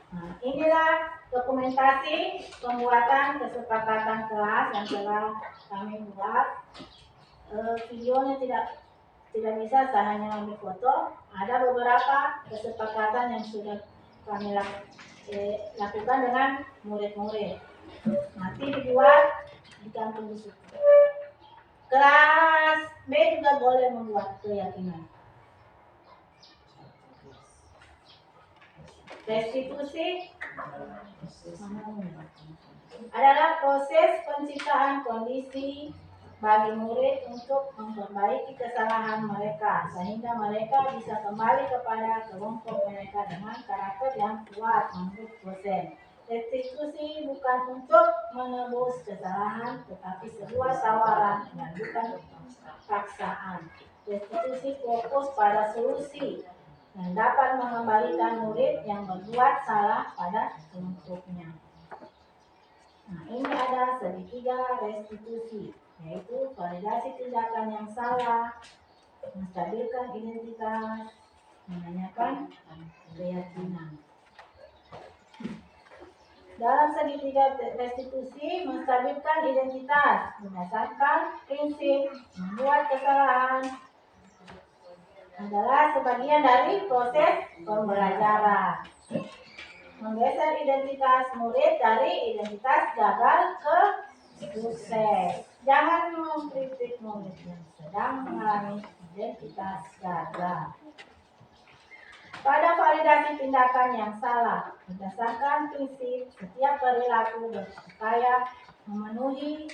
Nah, inilah dokumentasi pembuatan kesepakatan kelas yang telah kami buat. Videonya tidak bisa, saya hanya ambil foto. Ada beberapa kesepakatan yang sudah kami lakukan dengan murid-murid. Nanti dibuat di kantung di situ. Kelas B juga boleh membuat keyakinan. Restitusi adalah proses penciptaan kondisi bagi murid untuk memperbaiki kesalahan mereka sehingga mereka bisa kembali kepada kelompok mereka dengan karakter yang kuat menurut dosen. Restitusi bukan untuk menebus kesalahan, tetapi sebuah tawaran dan bukan paksaan. Restitusi fokus pada solusi yang dapat mengembalikan murid yang berbuat salah pada kelompoknya. Nah, ini ada segitiga restitusi, yaitu validasi tindakan yang salah, menstabilkan identitas, menanyakan keyakinan. Dalam segitiga restitusi, menstabilkan identitas berdasarkan prinsip membuat kesalahan adalah sebagian dari proses pembelajaran. Menggeser identitas murid dari identitas gagal ke sukses. Jangan mengkritik murid yang sedang mengalami identitas gagal. Pada validasi tindakan yang salah, berdasarkan prinsip setiap perilaku berupaya memenuhi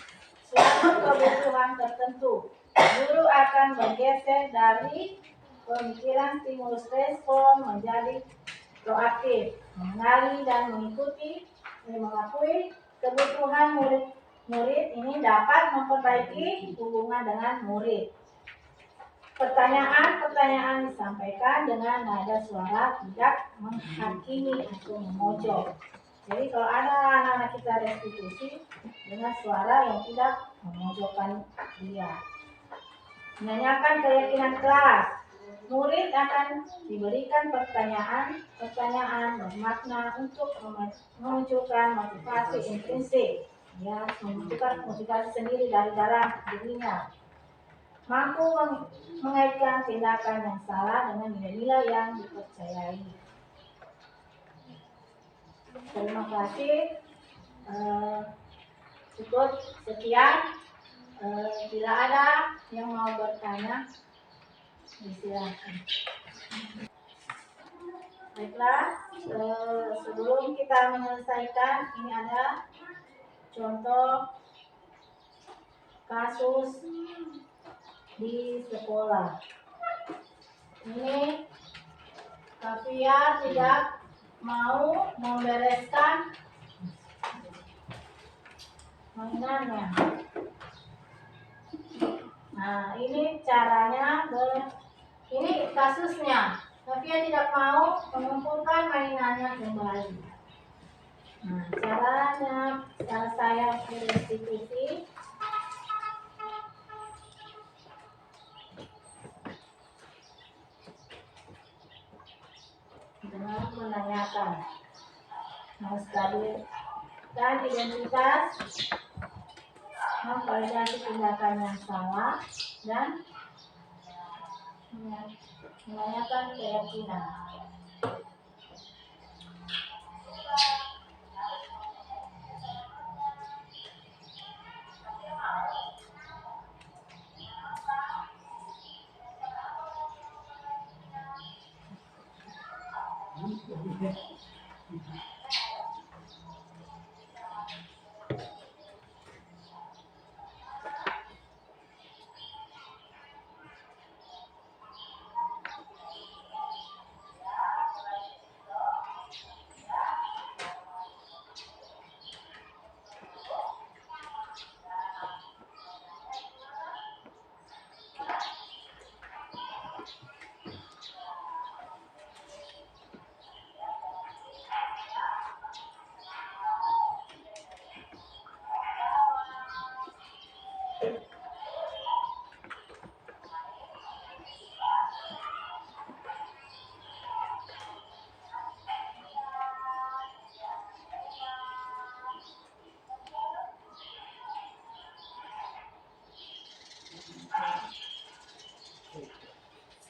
suatu kebutuhan tertentu, guru akan bergeser dari pemikiran stimulus respon menjadi proaktif, mengenali dan mengakui kebutuhan murid ini dapat memperbaiki hubungan dengan murid. Pertanyaan disampaikan dengan nada suara tidak menghakimi atau memojok. Jadi kalau ada anak-anak kita restitusi dengan suara yang tidak memojokkan dia. Menanyakan keyakinan kelas. Murid akan diberikan pertanyaan bermakna untuk memunculkan motivasi intrinsik. Dia memunculkan motivasi sendiri dari dalam dirinya. Mampu mengaitkan tindakan yang salah dengan nilai-nilai yang dipercayai. Terima kasih. Cukup sekian. Bila ada yang mau bertanya, silakan. Baiklah, sebelum kita menyelesaikan, ini ada contoh kasus di sekolah. Ini Kafia tidak mau membereskan mainannya. Nah, ini caranya, ini kasusnya. Novia tidak mau mengumpulkan mainannya kembali. Nah, caranya saya restitusi dengan menanyakan stabil dan identitas, memvalidasi tindakan yang salah, dan menanyakan keyakinan.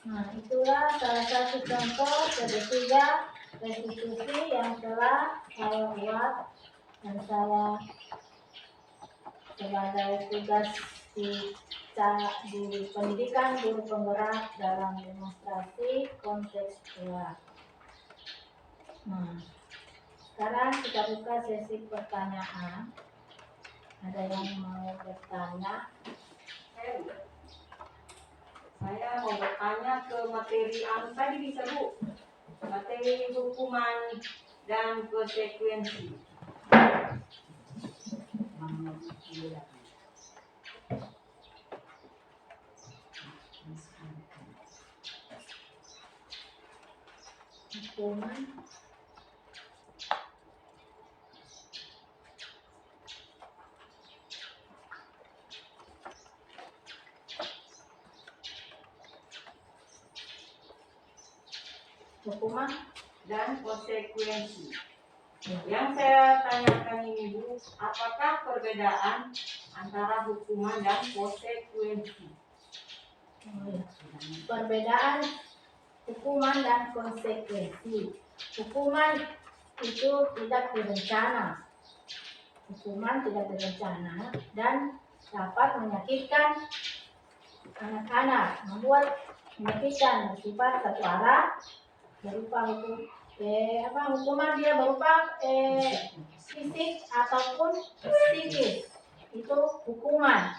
Nah, itulah salah satu contoh ketiga restitusi yang telah saya buat dan saya sebagai tugas di pendidikan guru penggerak dalam demonstrasi kontekstual. Nah, sekarang kita buka sesi pertanyaan. Ada yang mau bertanya? Saya mau bertanya ke materi tadi bisa Bu, materi hukuman dan konsekuensi. Hukuman dan konsekuensi. Yang saya tanyakan ini Bu, apakah perbedaan antara hukuman dan konsekuensi? Perbedaan hukuman dan konsekuensi. Hukuman itu tidak berencana. Hukuman tidak berencana dan dapat menyakitkan anak-anak, menyakitkan, bersifat satu arah, berupa hukuman dia berupa fisik ataupun psikis. Itu hukuman.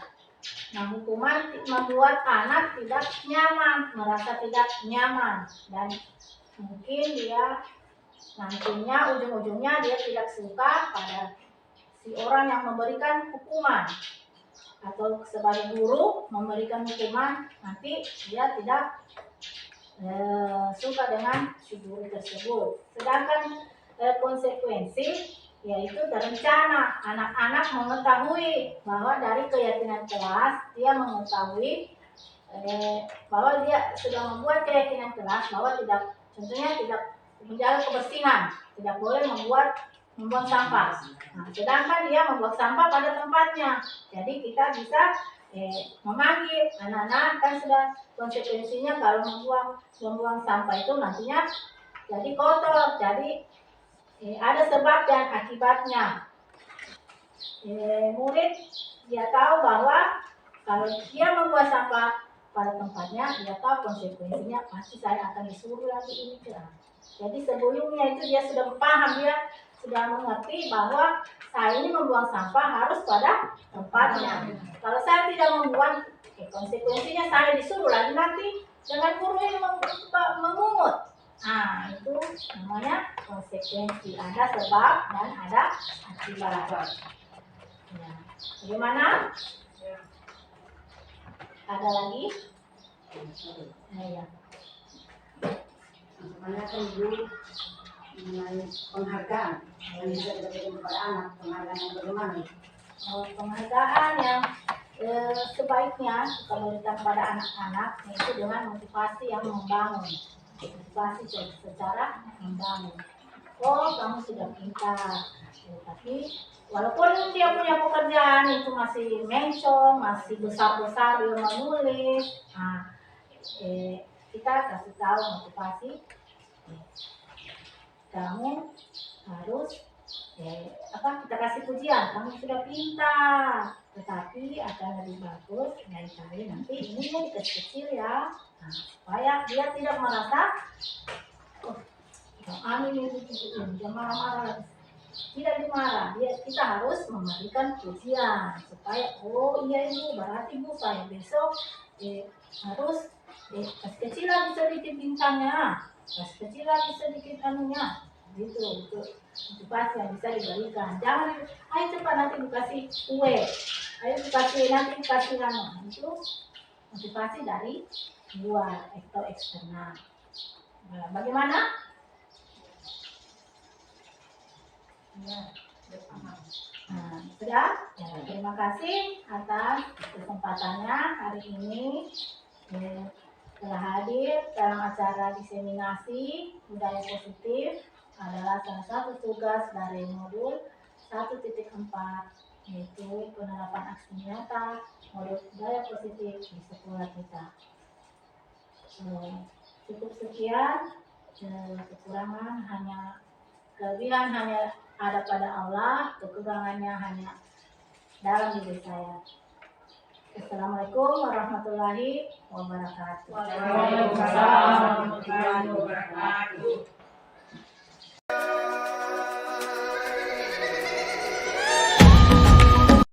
Nah, hukuman membuat anak tidak nyaman, merasa tidak nyaman, dan mungkin dia nantinya ujung-ujungnya dia tidak suka pada si orang yang memberikan hukuman, atau sebagai guru memberikan hukuman, nanti dia tidak suka dengan si guru tersebut. Sedangkan konsekuensi yaitu terencana. Anak-anak mengetahui bahwa dari keyakinan kelas dia mengetahui bahwa dia sudah membuat keyakinan kelas bahwa contohnya tidak menjaga kebersihan, tidak boleh membuang sampah. Nah, sedangkan dia membuang sampah pada tempatnya. Jadi kita bisa memanggil anak-anak, kan sudah konsekuensinya kalau membuang sampah itu nantinya jadi kotor, jadi ada sebab dan akibatnya. Murid dia tahu bahwa kalau dia membuang sampah pada tempatnya, dia tahu konsekuensinya, pasti saya akan disuruh lagi ini kan. Jadi sebelumnya itu dia sudah paham, dia sudah mengerti bahwa saya ini membuang sampah harus pada tempatnya. Kalau saya tidak membuang, konsekuensinya saya disuruh lagi nanti dengan guru yang memungut. Nah, itu namanya konsekuensi. Ada sebab dan ada akibat. Ya. Bagaimana? Ada lagi? Ya. Kebanyakan dulu mengenai penghargaan yang bisa diberikan kepada anak, penghargaan yang bagaimana? Penghargaan yang sebaiknya kita berikan kepada anak-anak yaitu dengan motivasi yang membangun, motivasi secara membangun. Oh, kamu sudah pintar, tapi walaupun dia punya pekerjaan itu masih mencong, masih besar-besar dia menulis, kita kasih tahu motivasi, kamu harus kita kasih pujian, kamu sudah pintar, tetapi akan lebih bagus dari kali nanti ini kecil ya, supaya dia tidak merasa ini dia marah-marah, tidak dimarah, kita harus memberikan pujian supaya oh iya ibu, berarti ibu saya besok harus kasih kecil lagi sedikit bintangnya, kasih kecil lagi sedikit anunya, gitu itu motivasi yang bisa diberikan. Jangan ayo cepat nanti dikasih kue, ayo dikasih nanti dikasih itu motivasi dari luar atau eksternal. Bagaimana? Sudah? Ya, terima kasih atas kesempatannya hari ini telah hadir dalam acara diseminasi budaya positif adalah salah satu tugas dari modul 1.4 yaitu penerapan aksi nyata modul budaya positif di sekolah kita. Cukup sekian, kekurangan hanya kelebihan hanya ada pada Allah, kekurangannya hanya dalam diri saya. Assalamualaikum warahmatullahi wabarakatuh. Waalaikumsalam warahmatullahi wabarakatuh.